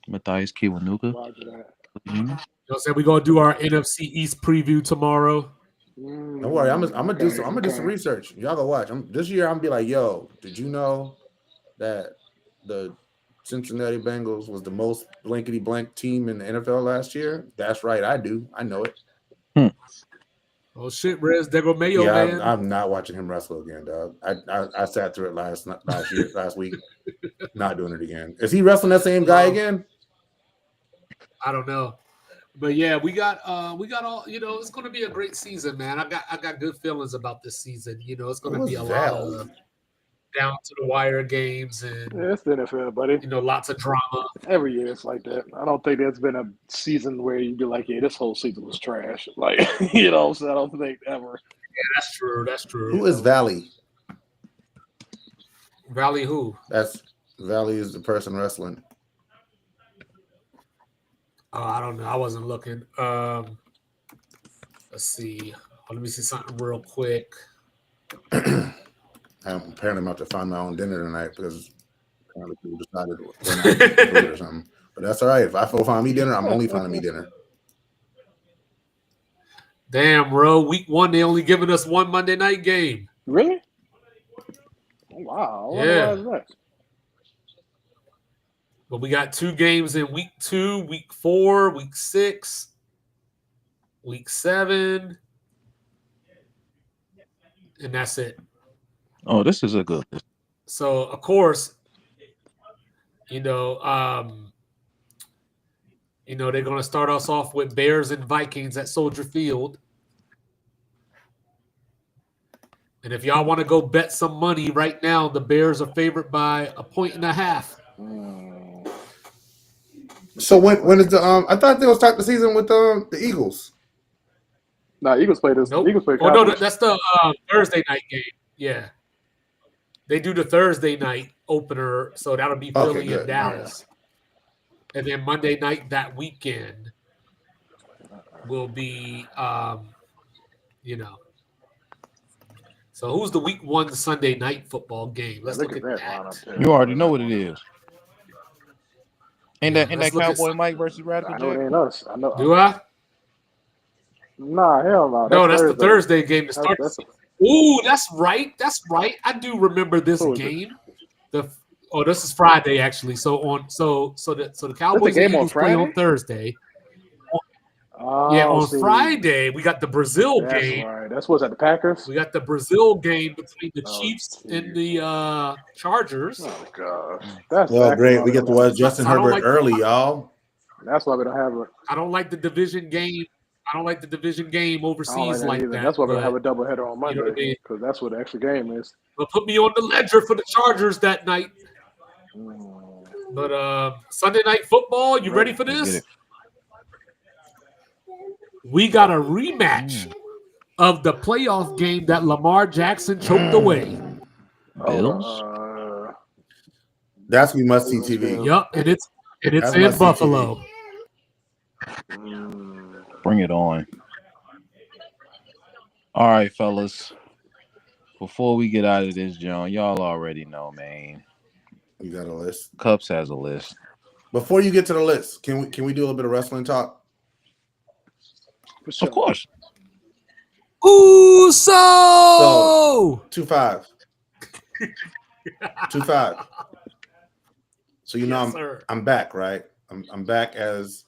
Matthias Kiwanuka. Roger that. You know what I'm saying? We're gonna do our NFC East preview tomorrow. Don't worry, I'm gonna do some research. Y'all go watch. This year I'm gonna be like, yo, did you know that the Cincinnati Bengals was the most blankety blank team in the NFL last year? That's right, I do. I know it. Oh shit, Rez Dego Mayo, Yeah, man. I'm not watching him wrestle again, dog. I sat through it last week. Not doing it again. Is he wrestling that same guy again? I don't know. But yeah, we got all, you know, it's gonna be a great season, man. I got good feelings about this season. You know, it's gonna be a lot of down to the wire games and Yeah, it's the NFL, buddy. you know, lots of drama. Every year it's like that. I don't think there's been a season where you'd be like, yeah, this whole season was trash. Like, you know what I'm saying? I don't think ever. Yeah, that's true. That's true. Who is Valley? Valley who? Valley is the person wrestling. Oh, I don't know. I wasn't looking. Let's see. Let me see something real quick. I'm apparently about to find my own dinner tonight because apparently people decided we're not eating food or something. But that's all right. If I find me dinner, I'm only finding me dinner. Damn, bro. Week 1, they only giving us one Monday night game. Really? Wow. Yeah. Why is that? But we got 2 games in week 2, week 4, week 6, week 7. And that's it. Oh, this is a good. So, of course, you know, they're going to start us off with Bears and Vikings at Soldier Field. And if y'all want to go bet some money right now, the Bears are favored by 1.5. So when is the I thought they would start the season with the Eagles. No, Eagles play this. Nope. Eagles play. Oh no, Cowboys. that's the Thursday night game. Yeah, they do the Thursday night opener, so that'll be Philly good. and Dallas, and then Monday night that weekend will be, you know. So who's the week 1 Sunday night football game? Let's look at that. You already know what it is. Ain't that let's look at Cowboy Mike versus Radical I know it Jack? ain't us. I know. Do I? Nah, hell no. No, that's the Thursday game to start. That's Ooh, that's right. That's right. I do remember this Who is it? game. This is Friday actually. So the Cowboys game and on Eagles play on Friday? Thursday. Oh, Yeah, on see, Friday we got the Brazil That's game. right. That's what's at the Packers. We got the Brazil game between the Oh, Chiefs geez. and the Chargers. Oh gosh, that's Well, great. exactly We get to why watch Justin I don't Herbert like- early, y'all. That's why we don't have a. I don't like the division game. I don't like the division game I don't overseas that like either. that. That's why we don't but- have a doubleheader on you know what I Monday mean? because that's what the extra game is. But put me on the ledger for the Chargers that night. But Sunday night football, you ready for Let's get this? it. We got a rematch of the playoff game that Lamar Jackson choked away. Bills? That's we must see TV. Yup, and it's That's in must-see Buffalo. Bring it on. All right, fellas. Before we get out of this, John, y'all already know, man. You got a list. Cups has a list. Before you get to the list, can we do a little bit of wrestling talk? For sure. Of course. Ooh, So 2-5. 2-5. So you know Yes, sir. I'm back, right? I'm back as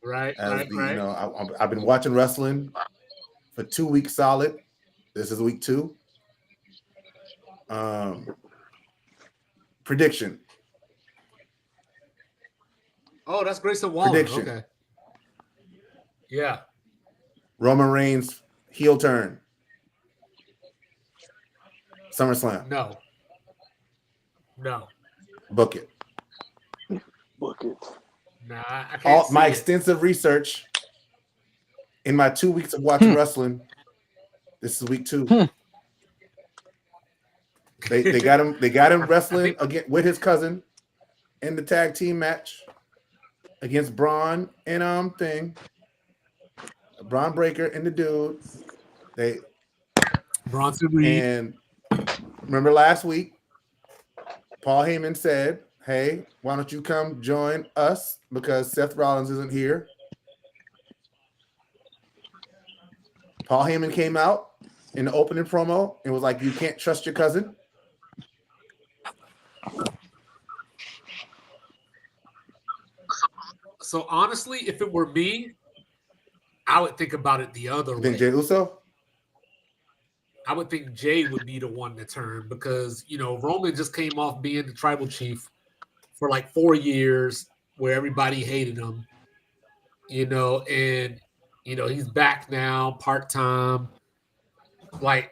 Right. you know I've been watching wrestling for 2 weeks solid. This is week 2. Prediction. Oh, that's Grayson Waller. Prediction. Okay. Yeah. Roman Reigns heel turn. SummerSlam. No. No. Book it. Book it. Nah, I can't All see my it. extensive research in my 2 weeks of watching wrestling. This is week 2. They got him wrestling again with his cousin in the tag team match against Braun and Braun Breaker and the dude. They Bronson Reed. and remember last week, Paul Heyman said, "Hey, why don't you come join us because Seth Rollins isn't here?" Paul Heyman came out in the opening promo and was like, "You can't trust your cousin." So honestly, if it were me, I would think about it the other Then way. Jey Uso. I would think Jay would be the one to turn because, Roman just came off being the tribal chief for like 4 years where everybody hated him, and, he's back now part-time. Like,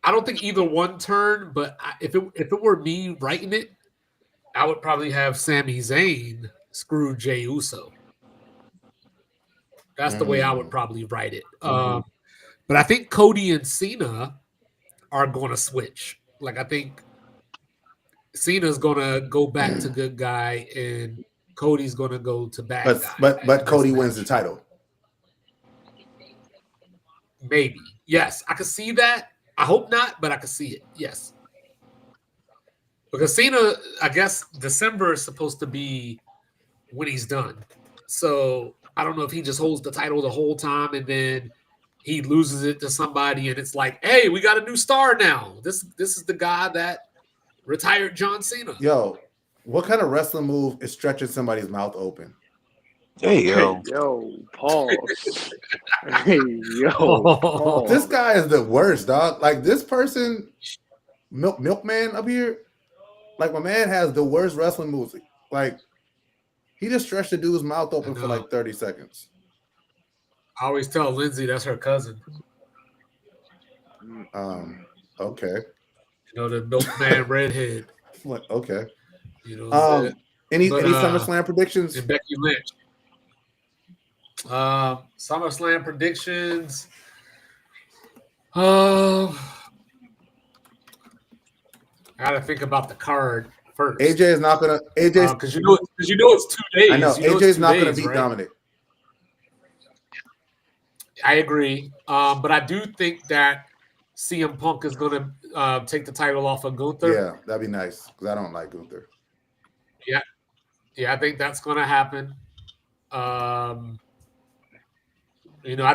I don't think either one turned, but if it were me writing it, I would probably have Sami Zayn screw Jey Uso. That's the way I would probably write it. But I think Cody and Cena are going to switch. Like, I think Cena's going to go back to good guy, and Cody's going to go to bad guy. But Cody wins the title. Maybe. Yes, I could see that. I hope not, but I could see it. Yes. Because Cena, I guess December is supposed to be when he's done. So I don't know if he just holds the title the whole time and then he loses it to somebody and it's like, hey, we got a new star now. This is the guy that retired John Cena. Yo, what kind of wrestling move is stretching somebody's mouth open? Hey, yo. Yo, pause. Hey, yo, pause. This guy is the worst, dog. Like this person, Milkman up here, like my man has the worst wrestling moves. Like he just stretched the dude's mouth open for like 30 seconds. I always tell Lindsay that's her cousin. Okay. The Milkman redhead. Okay. Any Any SummerSlam predictions? And Becky Lynch. SummerSlam predictions. I gotta think about the card first. AJ is not gonna. AJ because you know it's 2 days. I know AJ's not gonna beat Dominic. I agree, but I do think that CM Punk is gonna take the title off of Gunther. Yeah, that'd be nice because I don't like Gunther. Yeah, I think that's gonna happen. I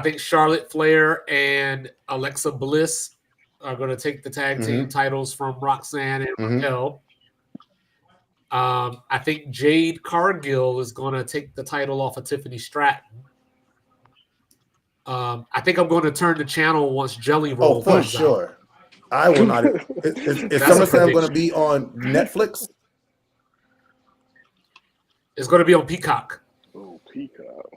think Charlotte Flair and Alexa Bliss are going to take the tag team titles from Roxanne and Raquel. I think Jade Cargill is going to take the title off of Tiffany Stratton. I think I'm going to turn the channel once Jelly Roll. Oh, for sure. I will not. Is SummerSlam going to be on Netflix? It's going to be on Peacock. Oh, Peacock.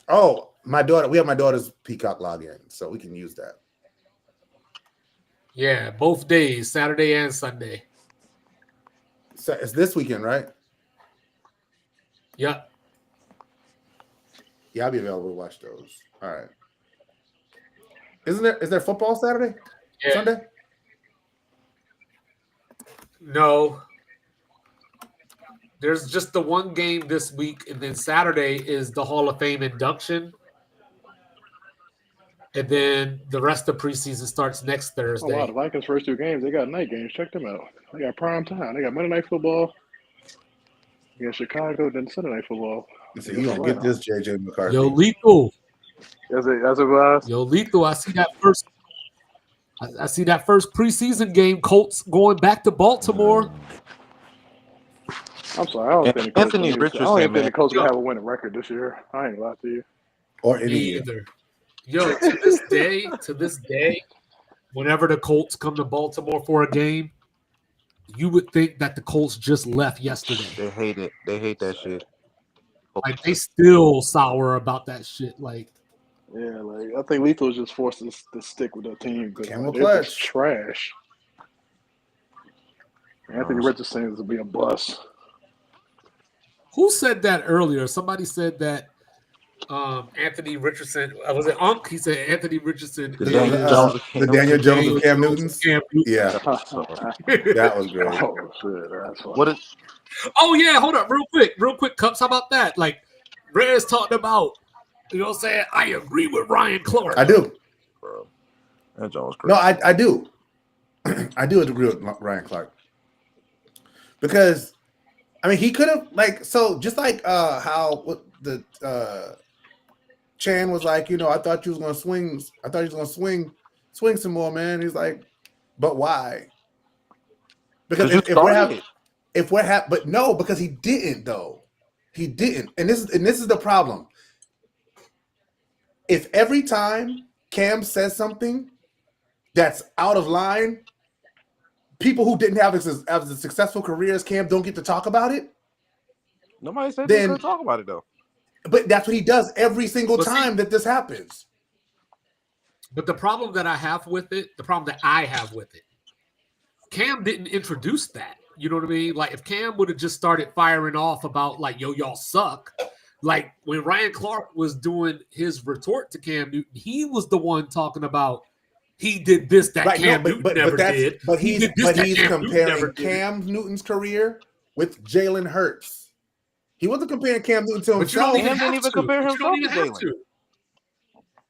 Oh, my daughter. We have my daughter's Peacock login, so we can use that. Yeah, both days, Saturday and Sunday. So it's this weekend, right? Yep. Yeah, I'll be available to watch those. All right. Is there football Saturday? Yeah. Sunday? No. There's just the one game this week, and then Saturday is the Hall of Fame induction. And then the rest of preseason starts next Thursday. Oh, wow. The Vikings' first 2 games, they got night games. Check them out. They got prime time. They got Monday Night Football. They got Chicago, then Sunday Night Football. So you don't get this, JJ McCarthy. Yo, Lethal. That's it, guys. Yo, Lethal. I see that first preseason game. Colts going back to Baltimore. I'm sorry. I don't think Anthony the Richardson, Colts gonna have a winning record this year. I ain't lie to you. Or any Me year. either. Yo, to this day, whenever the Colts come to Baltimore for a game, you would think that the Colts just left yesterday. They hate it. They hate that shit. Like they still sour about that shit. Like, Yeah, like I think Lethal was just forced to stick with that team because Camel they're just clutch. trash. Anthony Richardson is to be a bust. who said that earlier? Somebody said that Anthony Richardson, was it Unk? He said Anthony Richardson. The is- Daniel Jones of The Cam Daniel Jones Daniel of Cam Jones Newton's. of Cam Newton. Yeah, that was great. Oh shit, that's funny. What is Oh yeah, hold up, real quick, Cups. How about that? Like, Rez talking about, you know what I'm saying? I agree with Ryan Clark. I do. bro? That Jones No, crazy. I do. I do agree with Ryan Clark because I mean he could have just like how the Chan was like, I thought you was gonna swing. I thought you was gonna swing some more, man. He's like, but why? Because You if we're started it. but no, because he didn't though. He didn't, and this is the problem. If every time Cam says something that's out of line, people who didn't have as a successful career as Cam don't get to talk about it. Nobody said they Then- couldn't talk about it though. But that's what he does every single But see- time that this happens. But the problem that I have with it, Cam didn't introduce that. You know what I mean? Like if Cam would have just started firing off about like, yo, y'all suck. Like when Ryan Clark was doing his retort to Cam Newton, he was the one talking about he did this that Right? Cam No, Newton never did. but He he's did this that Cam Newton comparing never did. Cam Newton's career with Jalen Hurts. He wasn't comparing Cam Newton to But you himself. don't even Cam didn't have even to. compare But you himself don't even to have Jalen. to.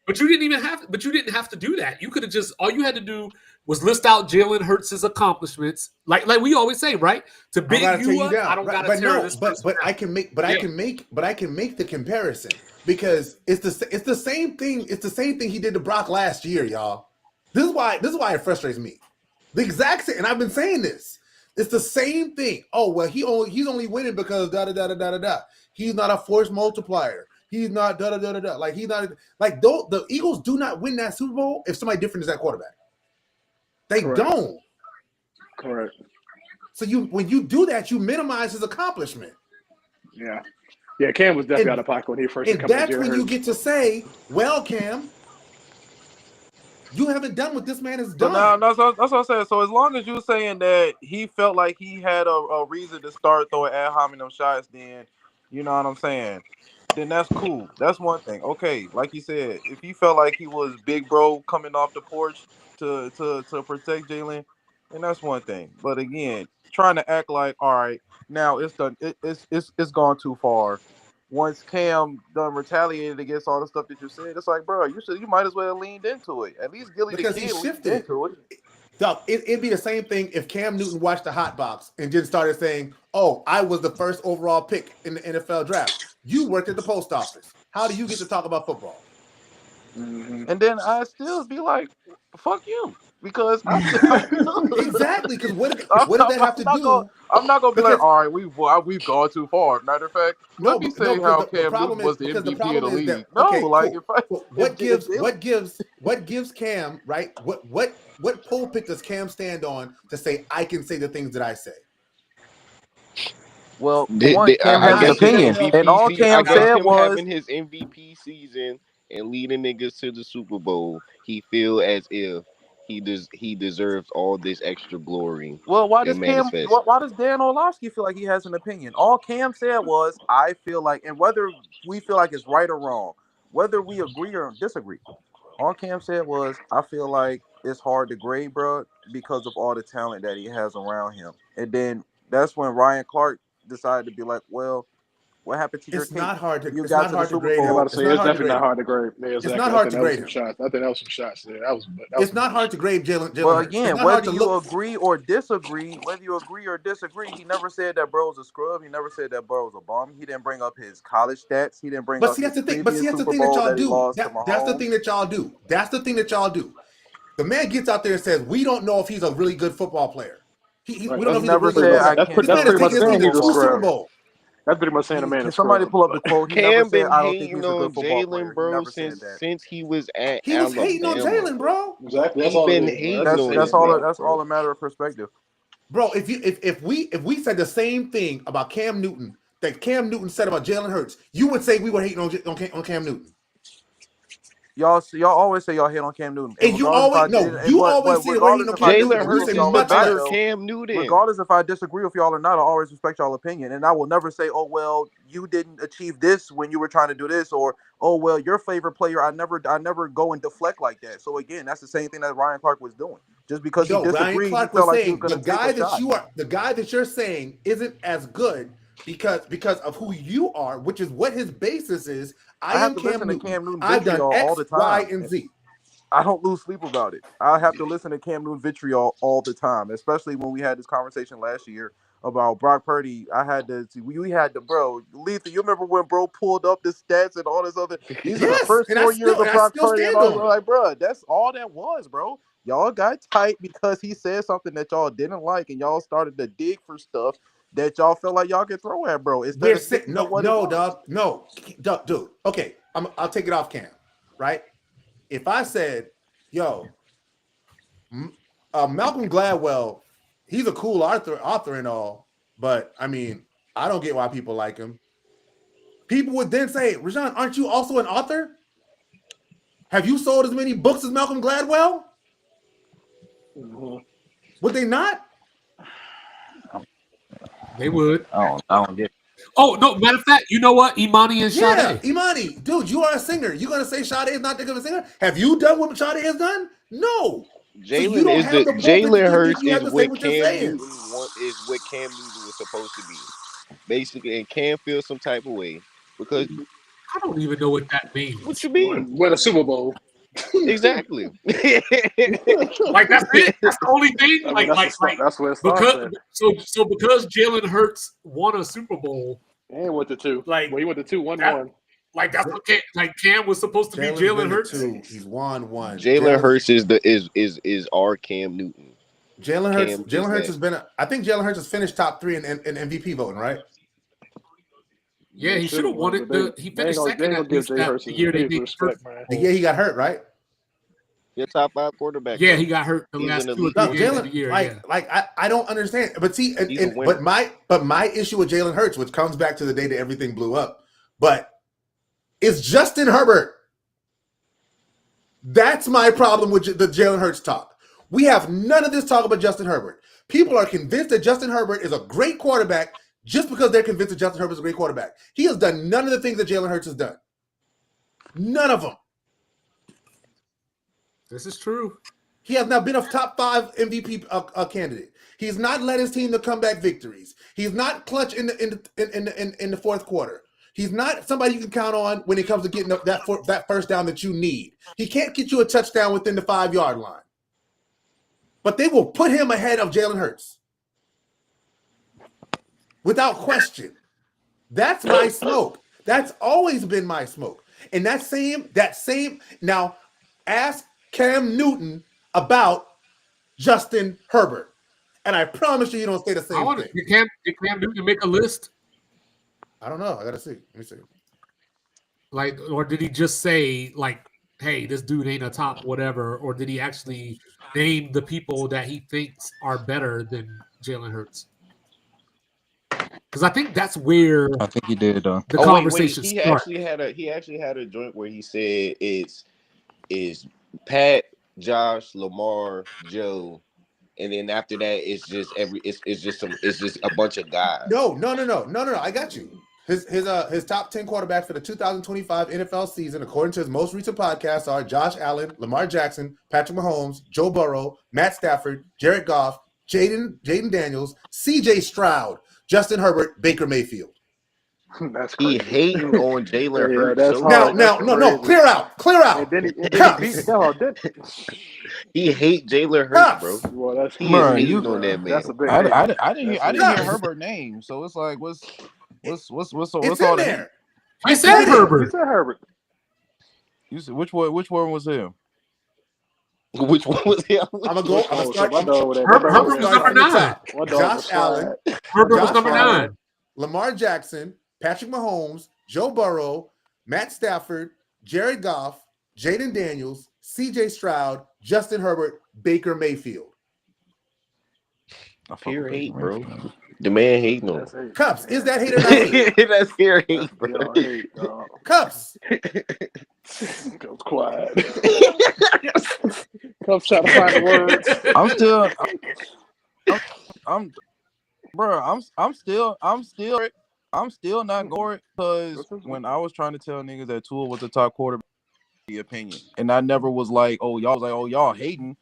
But you didn't even have. But you didn't have to do that. You could have just. All you had to do was list out Jalen Hurts' accomplishments, like we always say, right? To I big gotta you tear you up, down. I don't Right, gotta but tear no, this but person but down. I can make the comparison because it's the same thing. It's the same thing he did to Brock last year, y'all. This is why it frustrates me. The exact same, and I've been saying this. It's the same thing. Oh well, he's only winning because da da da da da da da. He's not a force multiplier. He's not da da da da da. Like he's not like the Eagles do not win that Super Bowl if somebody different is that quarterback. They Correct. don't. Correct. So when you do that, you minimize his accomplishment. Yeah. Yeah, Cam was definitely And- out of pocket when he first And came to that's when you Hurts. get to say, well, Cam, you haven't done what this man has So done. now that's what I'm saying. So as long as you're saying that he felt like he had a reason to start throwing ad hominem shots, then you know what I'm saying. Then that's cool. That's one thing. Okay, like you said, if he felt like he was big bro coming off the porch to protect Jalen, then that's one thing. But again, trying to act like all right, now it's done. It's gone too far. Once Cam done retaliated against all the stuff that you said, it's like, bro, you might as well have leaned into it. At least Gilly Because the he Kid leaned shifted. into it. Doc, it'd be the same thing if Cam Newton watched the hot box and just started saying, oh, I was the first overall pick in the NFL draft. You worked at the post office. How do you get to talk about football? Mhm. And then I still be like, fuck you. Because Exactly, because what did that have to do? I'm not gonna be Because- like, all right, we've gone too far. Matter of fact, let me say how Cam Newton was the because MVP of the problem is league. that- No, okay, like cool. if I Well, if- what gives Cam, right? What pulpit does Cam stand on to say I can say the things that I say? well, Did- one, did- Cam I has an guess his opinion, MVP and all season- I Cam guess said him was, having his MVP season and leading niggas to the Super Bowl, he feel as if he deserves all this extra glory. well, why It does manifests. why does Dan Orlovsky feel like he has an opinion? All Cam said was, I feel like, and whether we feel like it's right or wrong, whether we agree or disagree, all Cam said was, I feel like it's hard to grade, bro, because of all the talent that he has around him. And then that's when Ryan Clark decided to be like, well, what happened to your It's cake? not hard to. You It's got not to the hard to Super grade Bowl. I'm him. about It's to say not it's hard to definitely grade not him. hard to grade. Yeah, exactly. not hard to I think grade that was him. some shots. I think that was some shots there. That was It's not hard to grade Jalen. Well, Hurts. again, It's not hard whether to you look. agree or disagree, he never said that bro was a scrub. He never said that bro was a bum. He didn't bring up his college stats. He didn't bring But up see, his that's the thing. But see, previous that's the Super thing that Bowl y'all that he do. lost to That's the Mahomes. thing that y'all do. That's the thing that y'all do. The man gets out there and says, "We don't know if he's a really good football player. Right. We don't know if he's a Never really said good I football can't player." This That's man pretty has much taken this saying team to he's a 2 Super scrub. Bowls. That's pretty much saying the man Can is somebody scrub. pull up the quote? He never Cam said, been "I don't think hating he's a good on football player." Jalen, He bro, never said that. since he was at He was hating on Alabama. Jalen, bro. Exactly. That's He all it been is, bro. hating That's on just him, That's all. bro. That's all a matter of perspective. Bro, if we said the same thing about Cam Newton that Cam Newton said about Jalen Hurts, you would say we were hating on Cam Newton. Y'all always say y'all hate on Cam Newton, And you always say we're hating on Cam Jalen Newton. We Hurts say is much better less. Cam Newton. regardless if I disagree with y'all or not, I always respect y'all opinion, and I will never say, "Oh well, you didn't achieve this when you were trying to do this," or "Oh well, your favorite player." I never go and deflect like that. So again, that's the same thing that Ryan Clark was doing. Just because he Ryan disagreed, he Clark felt was like he was saying going to take a shot. the guy that you're saying isn't as good because of who you are, which is what his basis is. I have am to Cam listen Newton. to Cam Newton I've done vitriol all X, the time. Y, and Z. I don't lose sleep about it. I have to listen to Cam Newton vitriol all the time, especially when we had this conversation last year about Brock Purdy. We had to, bro. Letha, you remember when bro pulled up the stats and all this other? These are the first 4 years of Brock Purdy, and all. Like, bro, that's all that was, bro. Y'all got tight because he said something that y'all didn't like, and y'all started to dig for stuff that y'all felt like y'all could throw at, bro. No, dude. Okay, I'll take it off Cam, right? If I said, yo, Malcolm Gladwell, he's a cool author and all, but I mean, I don't get why people like him. People would then say, Rajon, aren't you also an author? Have you sold as many books as Malcolm Gladwell? Mm-hmm. Would they not? They would. I don't get it. Oh, no, matter of fact, you know what? Imani and Sade. Yeah, Imani, dude, you are a singer. You're going to say Sade is not that good of a singer? Have you done what Sade has done? No. Jalen Hurts is what Cam Newton was supposed to be. Basically, and Cam feels some type of way because I don't even know what that means. What you mean? Win a Super Bowl. Exactly. Like that's it. That's the only thing. I mean, that's where it starts. So because Jalen Hurts won a Super Bowl and went to 2. Like he went to 2, won 1. Like that's what Cam was supposed to be. Jalen Hurts. He's won 1. Jalen Hurts is our Cam Newton. Jalen Hurts has been. I think Jalen Hurts has finished top 3 in MVP voting, right? Yeah, he should have won it. He finished second at least that year they did first. The year he got hurt, right? Your top 5 quarterback. Yeah, he got hurt the last 2 or 3 games of the year. I don't understand. But see, but my issue with Jalen Hurts, which comes back to the day that everything blew up, but it's Justin Herbert. That's my problem with the Jalen Hurts talk. We have none of this talk about Justin Herbert. People are convinced that Justin Herbert is a great quarterback just because they're convinced that Justin Herbert is a great quarterback. He has done none of the things that Jalen Hurts has done. None of them. This is true. He has not been a top 5 MVP candidate. He's not led his team to comeback victories. He's not clutch in the fourth quarter. He's not somebody you can count on when it comes to getting that first down that you need. He can't get you a touchdown within the 5-yard line. But they will put him ahead of Jalen Hurts. Without question. That's my smoke. That's always been my smoke. And that same now ask Cam Newton about Justin Herbert. And I promise you don't say the same thing. Did Cam Newton make a list? I don't know. I gotta see. Let me see. Like, or did he just say, like, hey, this dude ain't a top whatever, or did he actually name the people that he thinks are better than Jalen Hurts? Because I think that's where I think he did though. The conversation he actually had a joint where he said it's Pat, Josh, Lamar, Joe, and then after that it's just a bunch of guys. No. I got you. His top 10 quarterbacks for the 2025 NFL season, according to his most recent podcast, are Josh Allen, Lamar Jackson, Patrick Mahomes, Joe Burrow, Matt Stafford, Jared Goff, Jaden Daniels, C.J. Stroud, Justin Herbert, Baker Mayfield. That's crazy. He hating on Jalen Hurts. No, clear out. He hate Jalen Hurts, bro. Well, that's hating on that man. That's a big I didn't hear Herbert name, so it's like what's all there? I said Herbert. You said Herbert. You said which one was him? Which one was him? I'm gonna start. Herbert was number 9. Josh Allen. Herbert was number 9. Lamar Jackson, Patrick Mahomes, Joe Burrow, Matt Stafford, Jared Goff, Jaden Daniels, CJ Stroud, Justin Herbert, Baker Mayfield. Pure hate, bro. The man hating on That's hate. Cups, is that hate or not hate? That's pure hate, That's bro. beyond hate, dog. Cups. Go quiet. Come try to find the words. I'm still not going because when I was trying to tell niggas that Tua was the top quarterback, the opinion, and I never was like, oh y'all hating.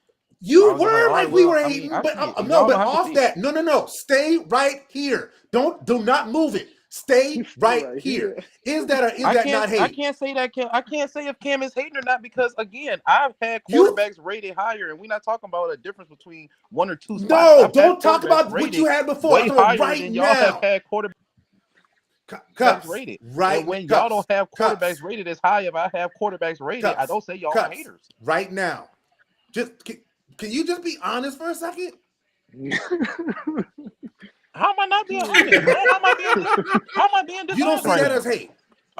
You I was were like, like we were I hating, mean, I but see it. no, Y'all but don't have to off see that, no. Stay right here. Do not move it. Stay right here. Is that or is that not hate? I can't say that. I can't say if Cam is hating or not because again, I've had quarterbacks rated higher, and we're not talking about a difference between 1 or 2 spots. No, I've don't had talk about quarterbacks what you had before. way I'm talking higher right than y'all have now. had quarterbacks Cups, rated. right? And when Cups, y'all don't have quarterbacks Cups, rated as high as I have quarterbacks rated, Cups, I don't say y'all Cups, are haters. right now. Just can you just be honest for a second? How am I not being honest, bro? How am I being dishonest? You don't see right that now? as hate.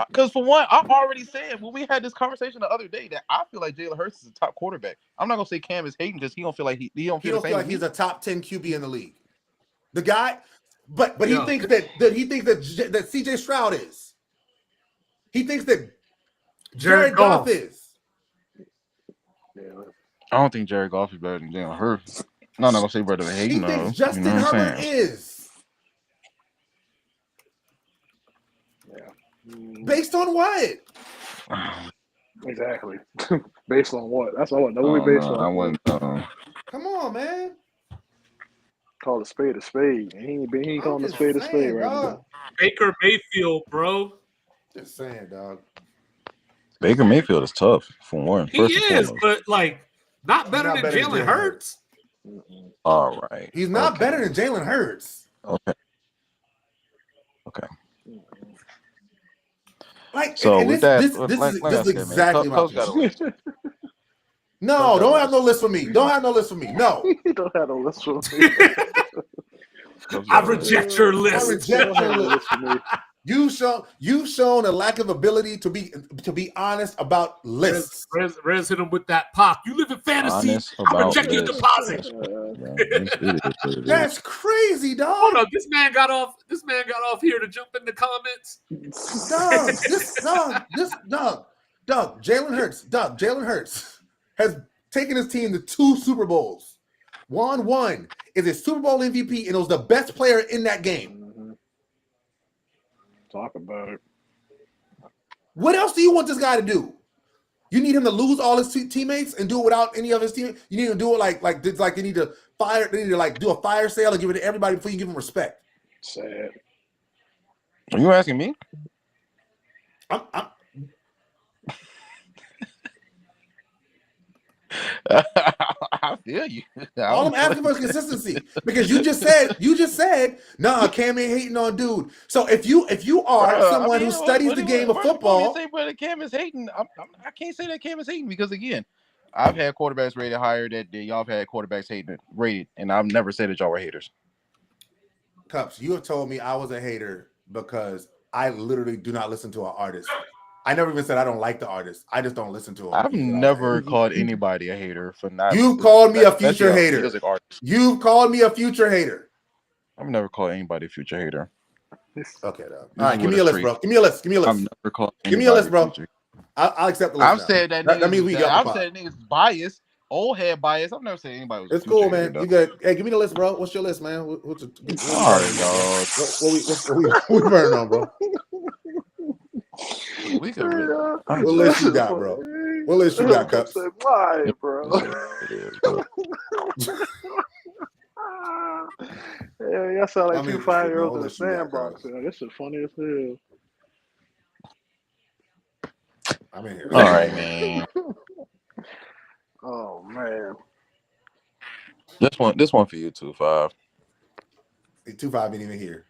Because for one, I already said when we had this conversation the other day that I feel like Jalen Hurts is a top quarterback. I'm not gonna say Cam is hating because he don't feel like he don't feel He's a top 10 QB in the league. The guy, but he thinks that CJ Stroud is. He thinks that Jared Goff is. I don't think Jared Goff is better than Jalen Hurts. No, I'm not gonna say better than hating. He thinks Justin Herbert is. Based on what? Exactly. Based on what? That's all I know. We based on. I wouldn't. Come on, man. Call a spade a spade. He ain't calling a spade a spade right now. Baker Mayfield, bro. Just saying, dog. Baker Mayfield is tough for one. He is, but like not better than Jalen Hurts. All right. He's not better than Jalen Hurts. Okay. Like, so this is exactly my point. No, don't have no list for me. Don't have no list for me. No. You don't have no list for me. I reject your list. I reject your list. You've shown a lack of ability to be honest about lists. Rez hit him with that pop. You live in fantasy. I reject your deposit. That's crazy, dog. Hold on, this man got off here to jump in the comments. Doug, Jalen Hurts has taken his team to 2 Super Bowls. One is a Super Bowl MVP, and it was the best player in that game. Talk about it. What else do you want this guy to do? You need him to lose all his teammates and do it without any of his teammates? You need him to do it like they need to fire. They need to like do a fire sale and give it to everybody before you give him respect. Sad. Are you asking me? I feel you. All I'm asking for is consistency because you just said, nah, Cam ain't hating on dude. So if you are someone who studies the game of football, say brother Cam is hating. I can't say that Cam is hating because again, I've had quarterbacks rated higher than y'all have had quarterbacks rated, and I've never said that y'all were haters. Cups, you have told me I was a hater because I literally do not listen to an artist. I never even said I don't like the artist. I just don't listen to him. I've never called anybody a hater for not. You've called me a future hater. You've called me a future hater. I've never called anybody a future hater. Okay, though. All right, give me a list, bro. Give me a list. I've never called. Give me a list, bro. I'll accept the list. I've said that. That means we got. I've said niggas biased, old head bias. I've never said anybody was. It's cool, man. You good? Hey, give me the list, bro. What's your list, man? What's your? All right, dog. What we burning on, bro? We could really. What list you got, bro? What list you got, Cups? Why, bro? Yeah, y'all sound like 2 5-year-olds in a sandbox. This shit funny as hell. I'm in here. All right, man. Oh man. This one for you, 2-5. 2-5 ain't even here.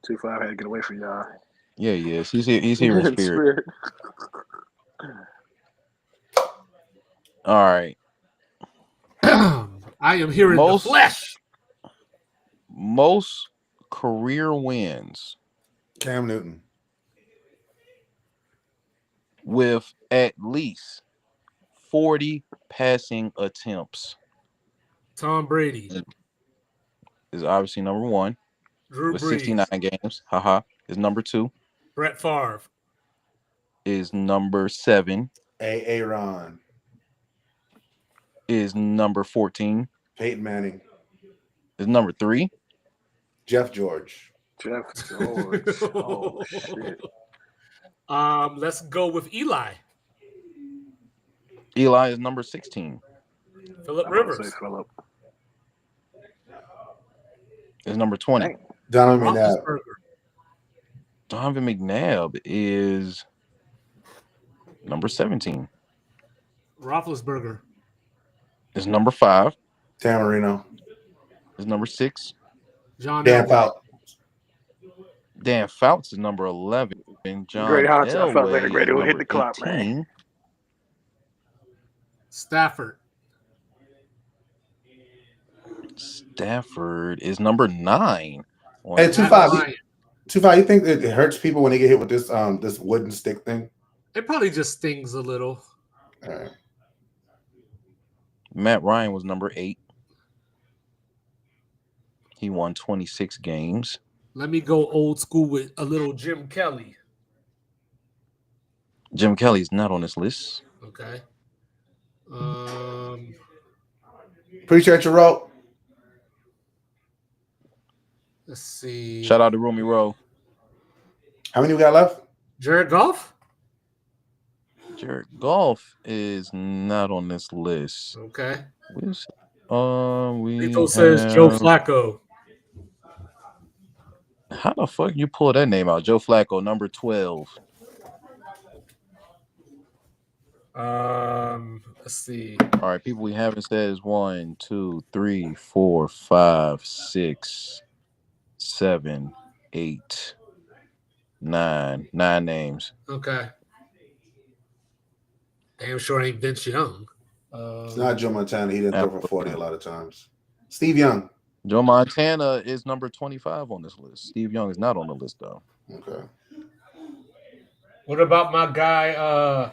2-5 had to get away from y'all. Yeah, he is. He's here in spirit. All right. I am here in the flesh. Most career wins Cam Newton. with at least 40 passing attempts. Tom Brady. Is obviously number one. Drew with Brees. 69 games. Is number 2. Brett Favre. Is number 7. Aaron. Is number 14. Peyton Manning. Is number 3. Jeff George. Jeff George. Oh shit. Let's go with Eli. Eli is number 16. Phillip I'm gonna Rivers. say Phillip. Is number 20. Dang. Donovan McNabb. Roethlisberger. Donovan McNabb is number 17. Roethlisberger. Is number 5. Dan Marino. Is number 6. John Dan Elway. Fouts. Dan Fouts is number 11. John Great hot shot. I felt like Elway ready to is hit the number clock, 18. man. Stafford is number 9. Hey, 2-5. 2-5. You think it hurts people when they get hit with this this wooden stick thing? It probably just stings a little. All right. Matt Ryan was number 8. He won 26 games. Let me go old school with a little Jim Kelly. Jim Kelly's not on this list. Okay. Appreciate your rope. Let's see. Shout out to Rumi Rowe. How many we got left? Jared Goff? Jared Goff is not on this list. Okay. We says Joe Flacco. How the fuck you pull that name out? Joe Flacco, number 12. Let's see. All right, people we haven't said is 1, 2, 3, 4, 5, 6, 7, 8, 9. 9 names. Okay. Damn sure ain't Vince Young. It's not Joe Montana. He didn't throw for 40 a lot of times. Steve Young. Joe Montana is number 25 on this list. Steve Young is not on the list, though. Okay. What about my guy?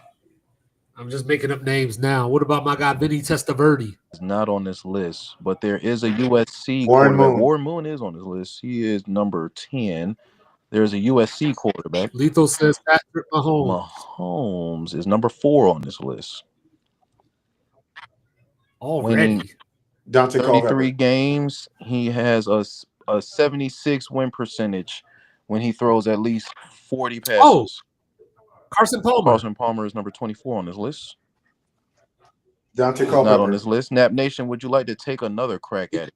I'm just making up names now. What about my guy Vinny Testaverde? Is not on this list, but there is a USC Warren quarterback. Moon. Warren Moon is on this list. He is number 10. There's a USC quarterback. Lethal says Patrick Mahomes. Mahomes is number 4 on this list. Already. Winning Dante 33 Culpepper. games. He has a 76 win percentage when he throws at least 40 passes. Oh, Carson Palmer. Carson Palmer is number 24 on this list. Dante Not on Culpepper. this list. Nap Nation, would you like to take another crack at it?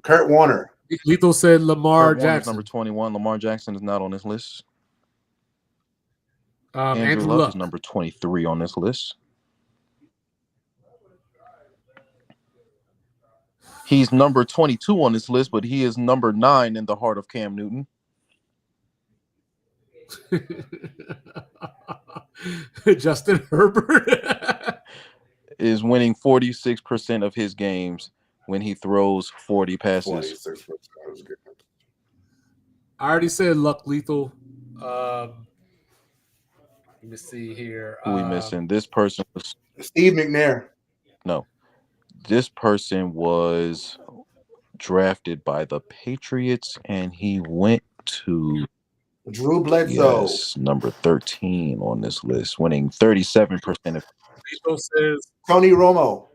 Kurt Warner. Lethal said Lamar Kurt Warner's Jackson. number 21. Lamar Jackson is not on this list. Andrew Luck Luck. is number 23 on this list. He's number 22 on this list, but he is number 9 in the heart of Cam Newton. Justin Herbert. Is winning 46% of his games when he throws 40 passes. 46%. Was good. I already said Luck. Lethal. Let me see here. Who we missing? This person was Steve McNair. no. This person was drafted by the Patriots, and he went to Drew Bledsoe. number 13 on this list, winning 37% of Lethal says Tony Romo.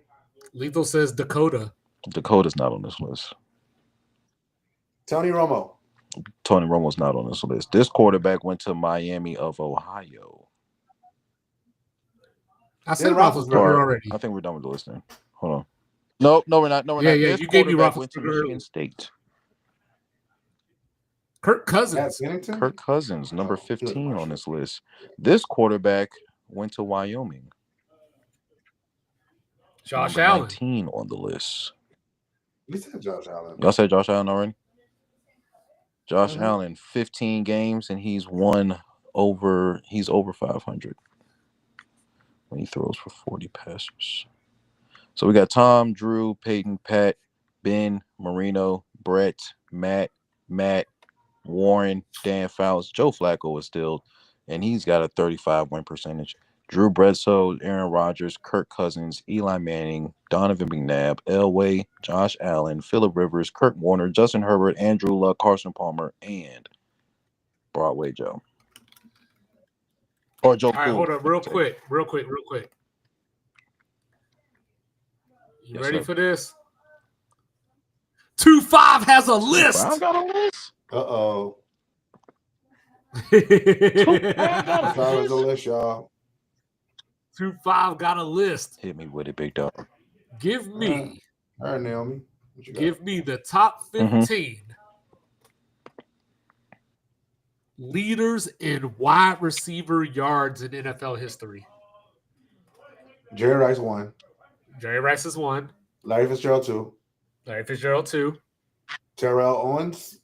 Lethal says Dakota. Dakota's not on this list. Tony Romo. Tony Romo's not on this list. This quarterback went to Miami of Ohio. I said Yeah, Roethlisberger All right, already. I think we're done with the listing. Hold on. No, we're not. No, we're Yeah, not. yeah, This you gave me quarterback went to Roethlisberger. Michigan State. Kirk Pat Cousins. Pennington. Kirk Cousins, number 15 on this list. This quarterback went to Wyoming. Josh Number Allen. 19 on the list. We said Josh Allen. Y'all said Josh Allen already? Josh Mhm. Allen, 15 games, and he's over 500 when he throws for 40 passes. So we got Tom, Drew, Peyton, Pat, Ben, Marino, Brett, Matt, Warren, Dan Fouts, Joe Flacco is still, and he's got a 35 win percentage. Drew Bledsoe, Aaron Rodgers, Kirk Cousins, Eli Manning, Donovan McNabb, Elway, Josh Allen, Phillip Rivers, Kurt Warner, Justin Herbert, Andrew Luck, Carson Palmer, and Broadway Joe. Or Joe All right, hold Cool. on, real quick. You Yes, ready sir. for this? 2-5 has a list. I got a list. Uh-oh. I got a Found list. the list, y'all. 2-5 got a list. Hit me with it, big dog. Give me, All right, Naomi. What you got? give me the top Mm-hmm. 15 leaders in wide receiver yards in NFL history. Jerry Rice 1. Jerry Rice is 1. Larry Fitzgerald 2. Larry Fitzgerald 2. Terrell Owens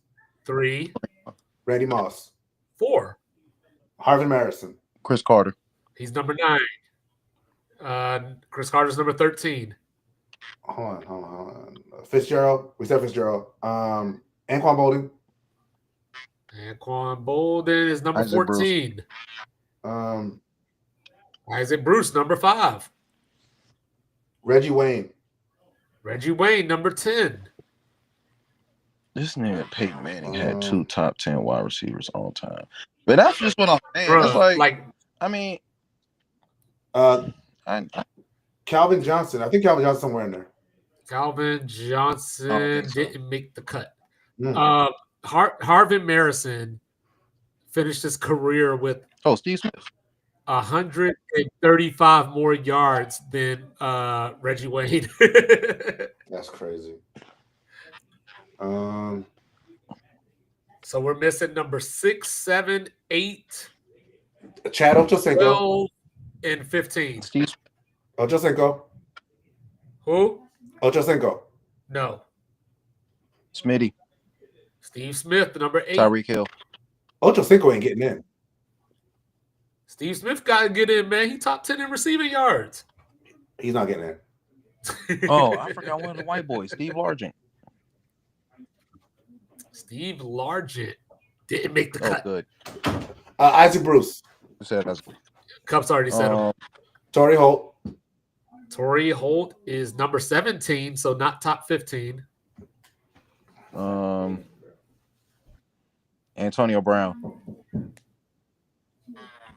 3. Randy Moss. 4. Harvin Marison. Chris Carter. He's number 9. Chris Carter's number 13. Hold on. Fitzgerald. We said Fitzgerald. Anquan Bolden. Anquan Bolden is number Isaac 14. Bruce. Isaac Bruce, number 5. Reggie Wayne. Reggie Wayne, number 10. This nigga Peyton Manning had 2 top 10 wide receivers all time. But that's just what I'm saying. It's like, I mean, Calvin Johnson. I think Calvin Johnson somewhere in there. Calvin Johnson didn't make the cut. Mm. Harvin Marison finished his career with Steve Smith. 135 more yards than Reggie Wayne. That's crazy. So we're missing number 6, 7, 8, Chad Ochocinco. 12, and 15. Steve Ochocinco. Who? Ochocinco. No. Smitty. Steve Smith, number 8. Tyreek Hill. Ochocinco ain't getting in. Steve Smith got to get in, man. He top 10 in receiving yards. He's not getting in. Oh, I forgot one of the white boys, Steve Largent. Steve Largent didn't make the cut. Good. Isaac Bruce. Who said that's Cup's already said him. Torrey Holt. Torrey Holt is number 17, so not top 15. Antonio Brown.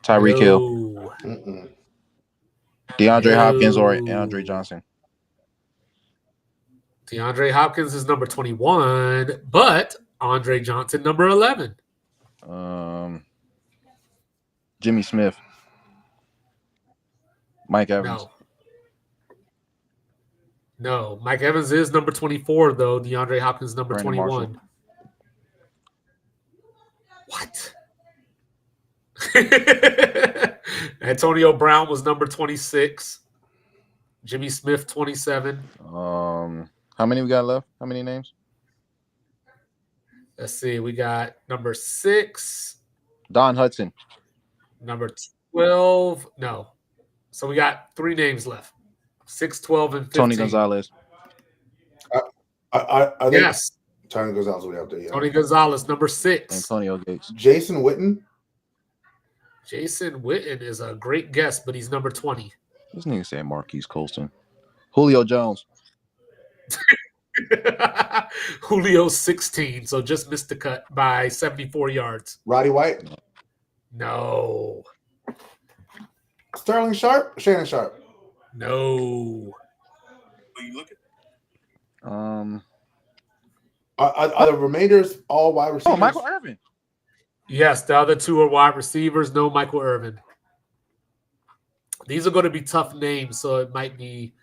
Tyreek Hill. DeAndre Hopkins or Andre Johnson. DeAndre Hopkins is number 21, but Andre Johnson number 11. Jimmy Smith. Mike Evans. No, Mike Evans is number 24, though. DeAndre Hopkins number Brandon 21. Marshall. What? Antonio Brown was number 26. Jimmy Smith 27. How many we got left? How many names? Let's see. We got number 6. Don Hudson. Number 12. No. So we got 3 names left. 6, 12, and 15. Tony Gonzalez. Yes. Tony Gonzalez will be out there. Yeah. Tony Gonzalez, number 6. Antonio Gates. Jason Witten. Jason Witten is a great guess, but he's number 20. This nigga said Marquise Colston. Julio Jones. Julio 16, so just missed the cut by 74 yards. Roddy White. No. Sterling Sharp. Shannon Sharp. No. Who you looking? Are the remainders all wide receivers? Oh, Michael Irvin. Yes, the other 2 are wide receivers. No Michael Irvin. These are going to be tough names, so it might be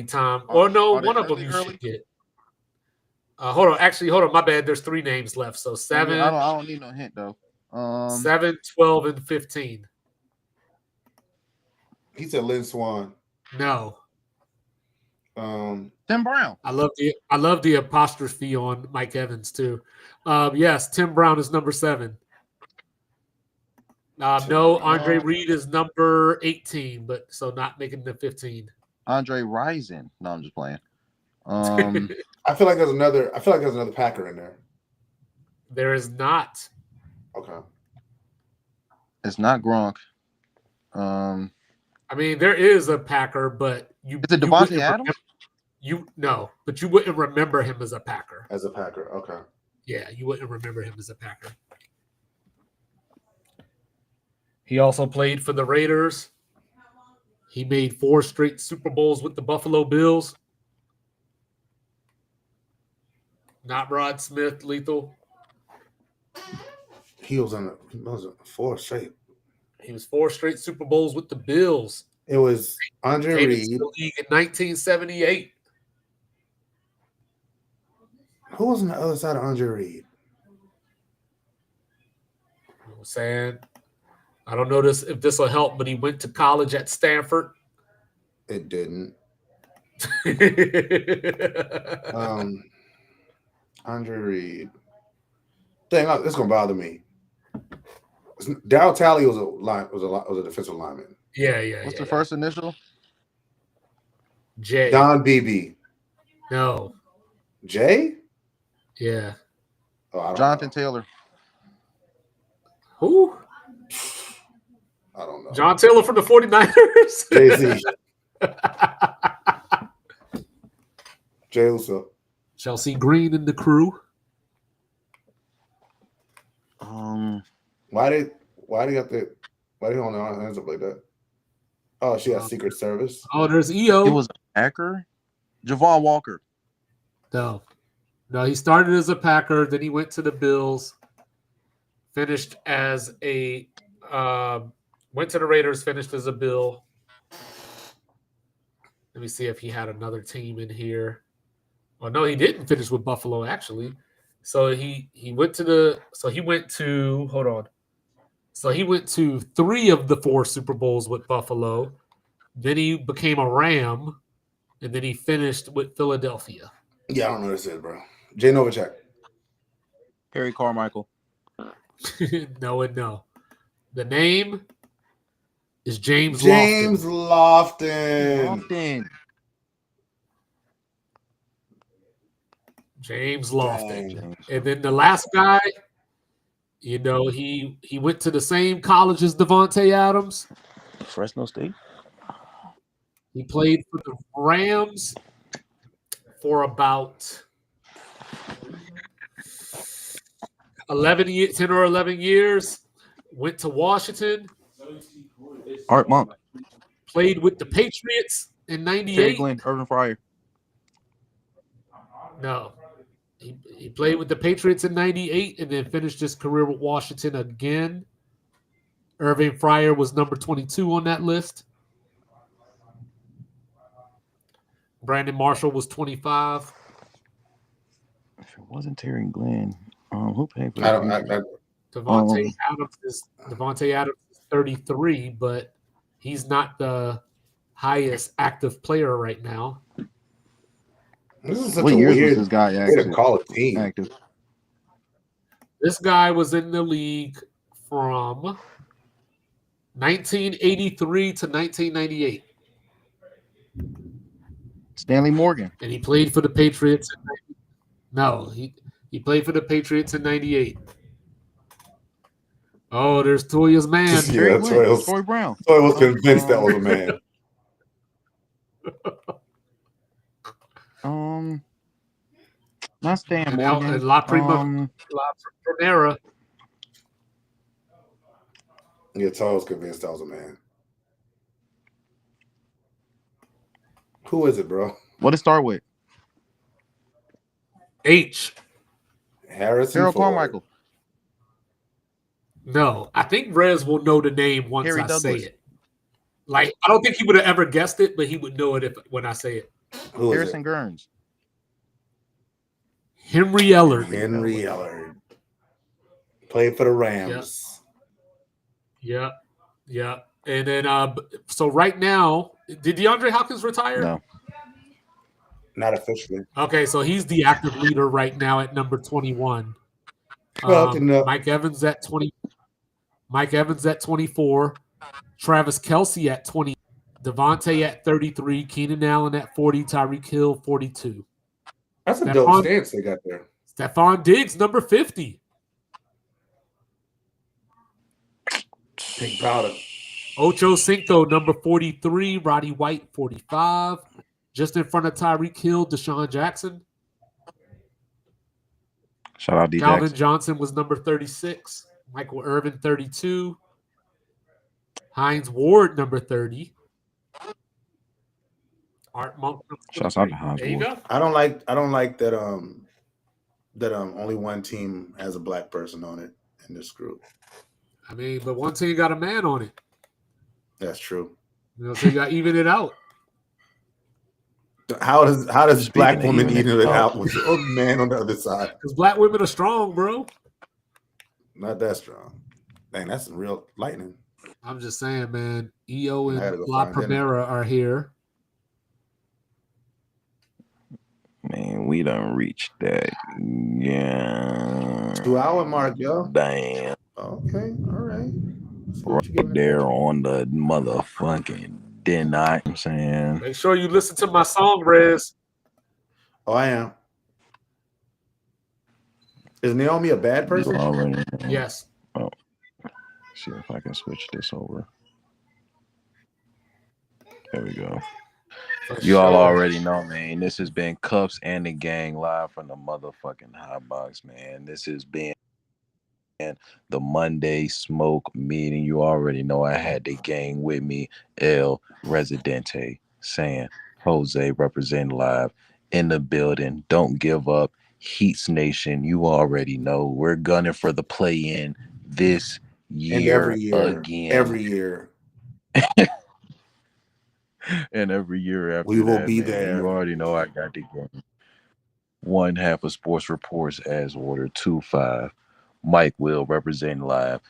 time. Or no, one of them you should get. Hold on. My bad. There's 3 names left. So 7. I don't need no hint though. 7, 12, and 15. He said Lynn Swan. No. Tim Brown. I love the apostrophe on Mike Evans too. Yes, Tim Brown is number 7. No, Andre Reed is number 18, but so not making the 15. Andre Rison. No, I'm just playing. I feel like there's another Packer in there. There is not. Okay. It's not Gronk. I mean, there is a Packer, but Is it Devontae Adams? But you wouldn't remember him as a Packer. As a Packer, okay. Yeah, you wouldn't remember him as a Packer. He also played for the Raiders. He made 4 straight Super Bowls with the Buffalo Bills. Not Rod Smith, Lethal. He was on 4 straight. He was 4 straight Super Bowls with the Bills. It was Andre Came Reed. into the league in 1978. Who was on the other side of Andre Reed? I'm saying, I don't know if this will help, but he went to college at Stanford. It didn't. Andre Reed. Dang, it's gonna bother me. Darryl Talley was a defensive lineman. Yeah. What's the first initial? J. Don Beebe. No. Jay? Yeah. Oh, I don't Jonathan know. Taylor. Who? I don't know. John Taylor from the 49ers? Jay-Z. Jay Uso. Chelsea Green and the crew. Why do you hold their hands up like that? Oh, she has Secret Service. Oh, there's EO. It was a Packer. Javon Walker. No, he started as a Packer, then he went to the Bills, finished as a went to the Raiders, finished as a Bill. Let me see if he had another team in here. Oh no, he didn't finish with Buffalo actually. So he went to hold on. So he went to 3 of the 4 Super Bowls with Buffalo. Then he became a Ram, and then he finished with Philadelphia. Yeah, I don't know what this is, bro. Jay Novacek. Perry Carmichael. No. The name is James Lofton. James Lofton. And then the last guy, he went to the same college as Devontae Adams. Fresno State. He played for the Rams for about 10 or 11 years. Went to Washington. Art Monk. Played with the Patriots in Terry '98. Glenn. Irvin Fryer. No. He played with the Patriots in '98 and then finished his career with Washington again. Irving Fryer was number 22 on that list. Brandon Marshall was 25. If it wasn't Terry Glenn, who paid for that? Devontae Adams is 33, but he's not the highest active player right now. This is such What a years weird was this guy way to actually call a team. active? This guy was in the league from 1983 to 1998. Stanley Morgan. And he played for the Patriots. He played for the Patriots in '98. Oh, there's Toya's man. Yeah, Troy Brown. Toy was convinced that was a man. Not Stan And Morgan. La Primera. Yeah, Toy was convinced that was a man. Who is it, bro? What did it start with? H. Harrison Harold Ford. Carmichael. No, I think Rez will know the name once Harry I Douglas. say it. Like, I don't think he would have ever guessed it, but he would know it when I say it. Who is Harrison Gurns. Henry Ellard. Henry Ellard. Played for the Rams. Yeah. And then, so right now, did DeAndre Hopkins retire? No. Not officially. Okay, so he's the active leader right now at number 21. Mike Evans at 20. Mike Evans at 24. Travis Kelce at 20. Devontae at 33. Keenan Allen at 40. Tyreek Hill 42. That's a dope stance they got there. Stephon Diggs number 50. Pink powder. Ocho Cinco, number 43. Roddy White, 45. Just in front of Tyreek Hill, Deshaun Jackson. Shout out D Calvin Jackson. Johnson was number 36. Michael Irvin, 32. Hines Ward, number 30. Art Monk. Shouts out to Hines There you Ward. go. I don't like that that only one team has a black person on it in this group. I mean, but one team got a man on it. That's true. You know, so you got to even it out. How does Speaking black of woman even even it it out out. with a man on the other side? Because black women are strong, bro. Not that strong. Dang, that's some real lightning. I'm just saying, man. EO I had to and go La find dinner. Primera are here. Man, we done reached that. Yeah. 2 hour mark, yo. Damn. Okay, all right. See what you Right giving it there there. on the motherfucking dinner. I'm saying. Make sure you listen to my song, Rez. Oh, I am. Is Naomi a bad You person? already know. Yes. Oh, see if I can switch this over. There we go. For You all sure. already know, man. This has been Cuffs and the Gang live from the motherfucking hot box, man. This has been the Monday smoke meeting. You already know I had the gang with me, El Residente, saying Jose representing live in the building. Don't give up. Heats Nation, you already know. We're gunning for the play-in this And year every year. again. Every year. And every year after We will that, be man, there. you already know I got the game. 1/2 of Sports Reports as ordered. 2-5. Mike Will representing live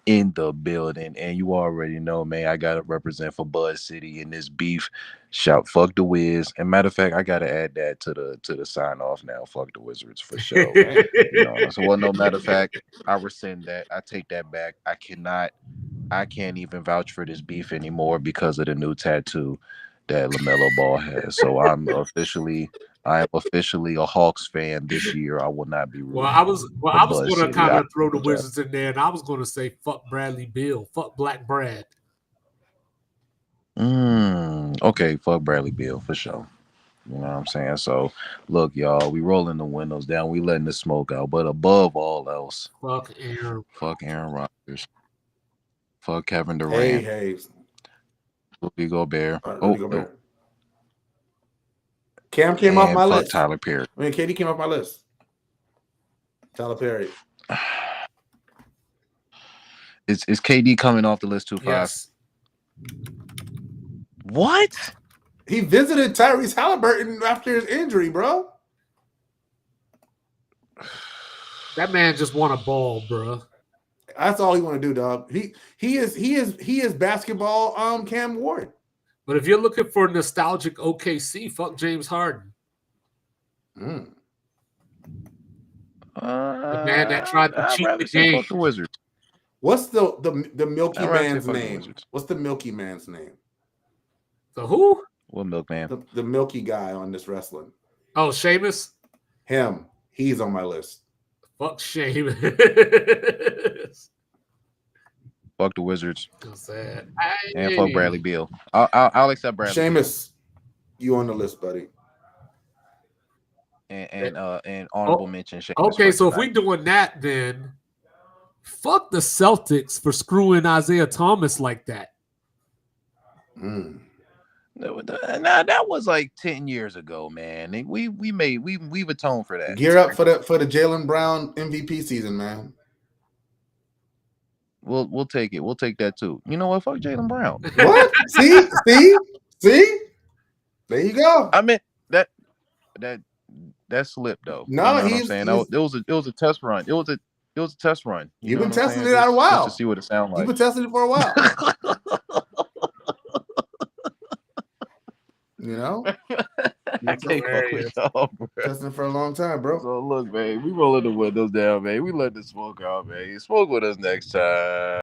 in the building. And you already know, man, I got to represent for Buzz City in this beef. Shout fuck the Wiz. And matter of fact, I got to add that to the sign off now. Fuck the Wizards for sure. You know, so well, no matter of fact, I rescind that. I take that back. I can't even vouch for this beef anymore because of the new tattoo that LaMelo Ball has. So I am officially a Hawks fan this year. I will not be rooting Well, I was for going Buzz to City. kind I of throw the apologize. Wizards in there, and I was going to say fuck Bradley Beal, fuck Black Brad. Okay, fuck Bradley Beal for sure. You know what I'm saying? So, look, y'all, we rolling the windows down. We letting the smoke out. But above all else, Fuck Aaron. fuck Aaron Rodgers. Fuck Kevin Hey, Durant. hey. Rudy Gobert. Rudy Gobert. Cam came off And my fuck list. Tyler Perry. I mean, KD came off my list. Tyler Perry. Is KD coming off the list too fast? Yes. What? He visited Tyrese Halliburton after his injury, bro. That man just won a ball, bro. That's all he want to do, dog. He is basketball Cam Ward. But if you're looking for nostalgic OKC, fuck James Harden. The man that tried to I'd cheat rather the say game. fuck the Wizards. What's the Milky I'd rather say Man's fuck the name? Wizards. What's the Milky Man's name? The who? What milkman? The Milky guy on this wrestling. Oh, Sheamus? Him. He's on my list. Fuck Sheamus. Fuck the Wizards. So sad. And fuck Bradley Beal. I'll accept Bradley. Sheamus, you on the list, buddy. And honorable mention. Sheamus Okay, for so if tonight. we doing that, then fuck the Celtics for screwing Isaiah Thomas like that. Nah, that was like 10 years ago, man. We've atoned for that. Gear up for the Jaylen Brown MVP season, man. We'll take it. We'll take that too. You know what? Fuck Jaylen Brown. What? See? There you go. I mean that slipped though. No, you know what I'm he's- saying he's- it was a test run. It was a test run. You've know been what I'm testing saying? it out a while. just to see what it sounds like. You've been testing it for a while. You know? I can't fuck with y'all, bro. Testing it for a long time, bro. So look, man, we rolling the windows down, man. We let the smoke out, man. Smoke with us next time.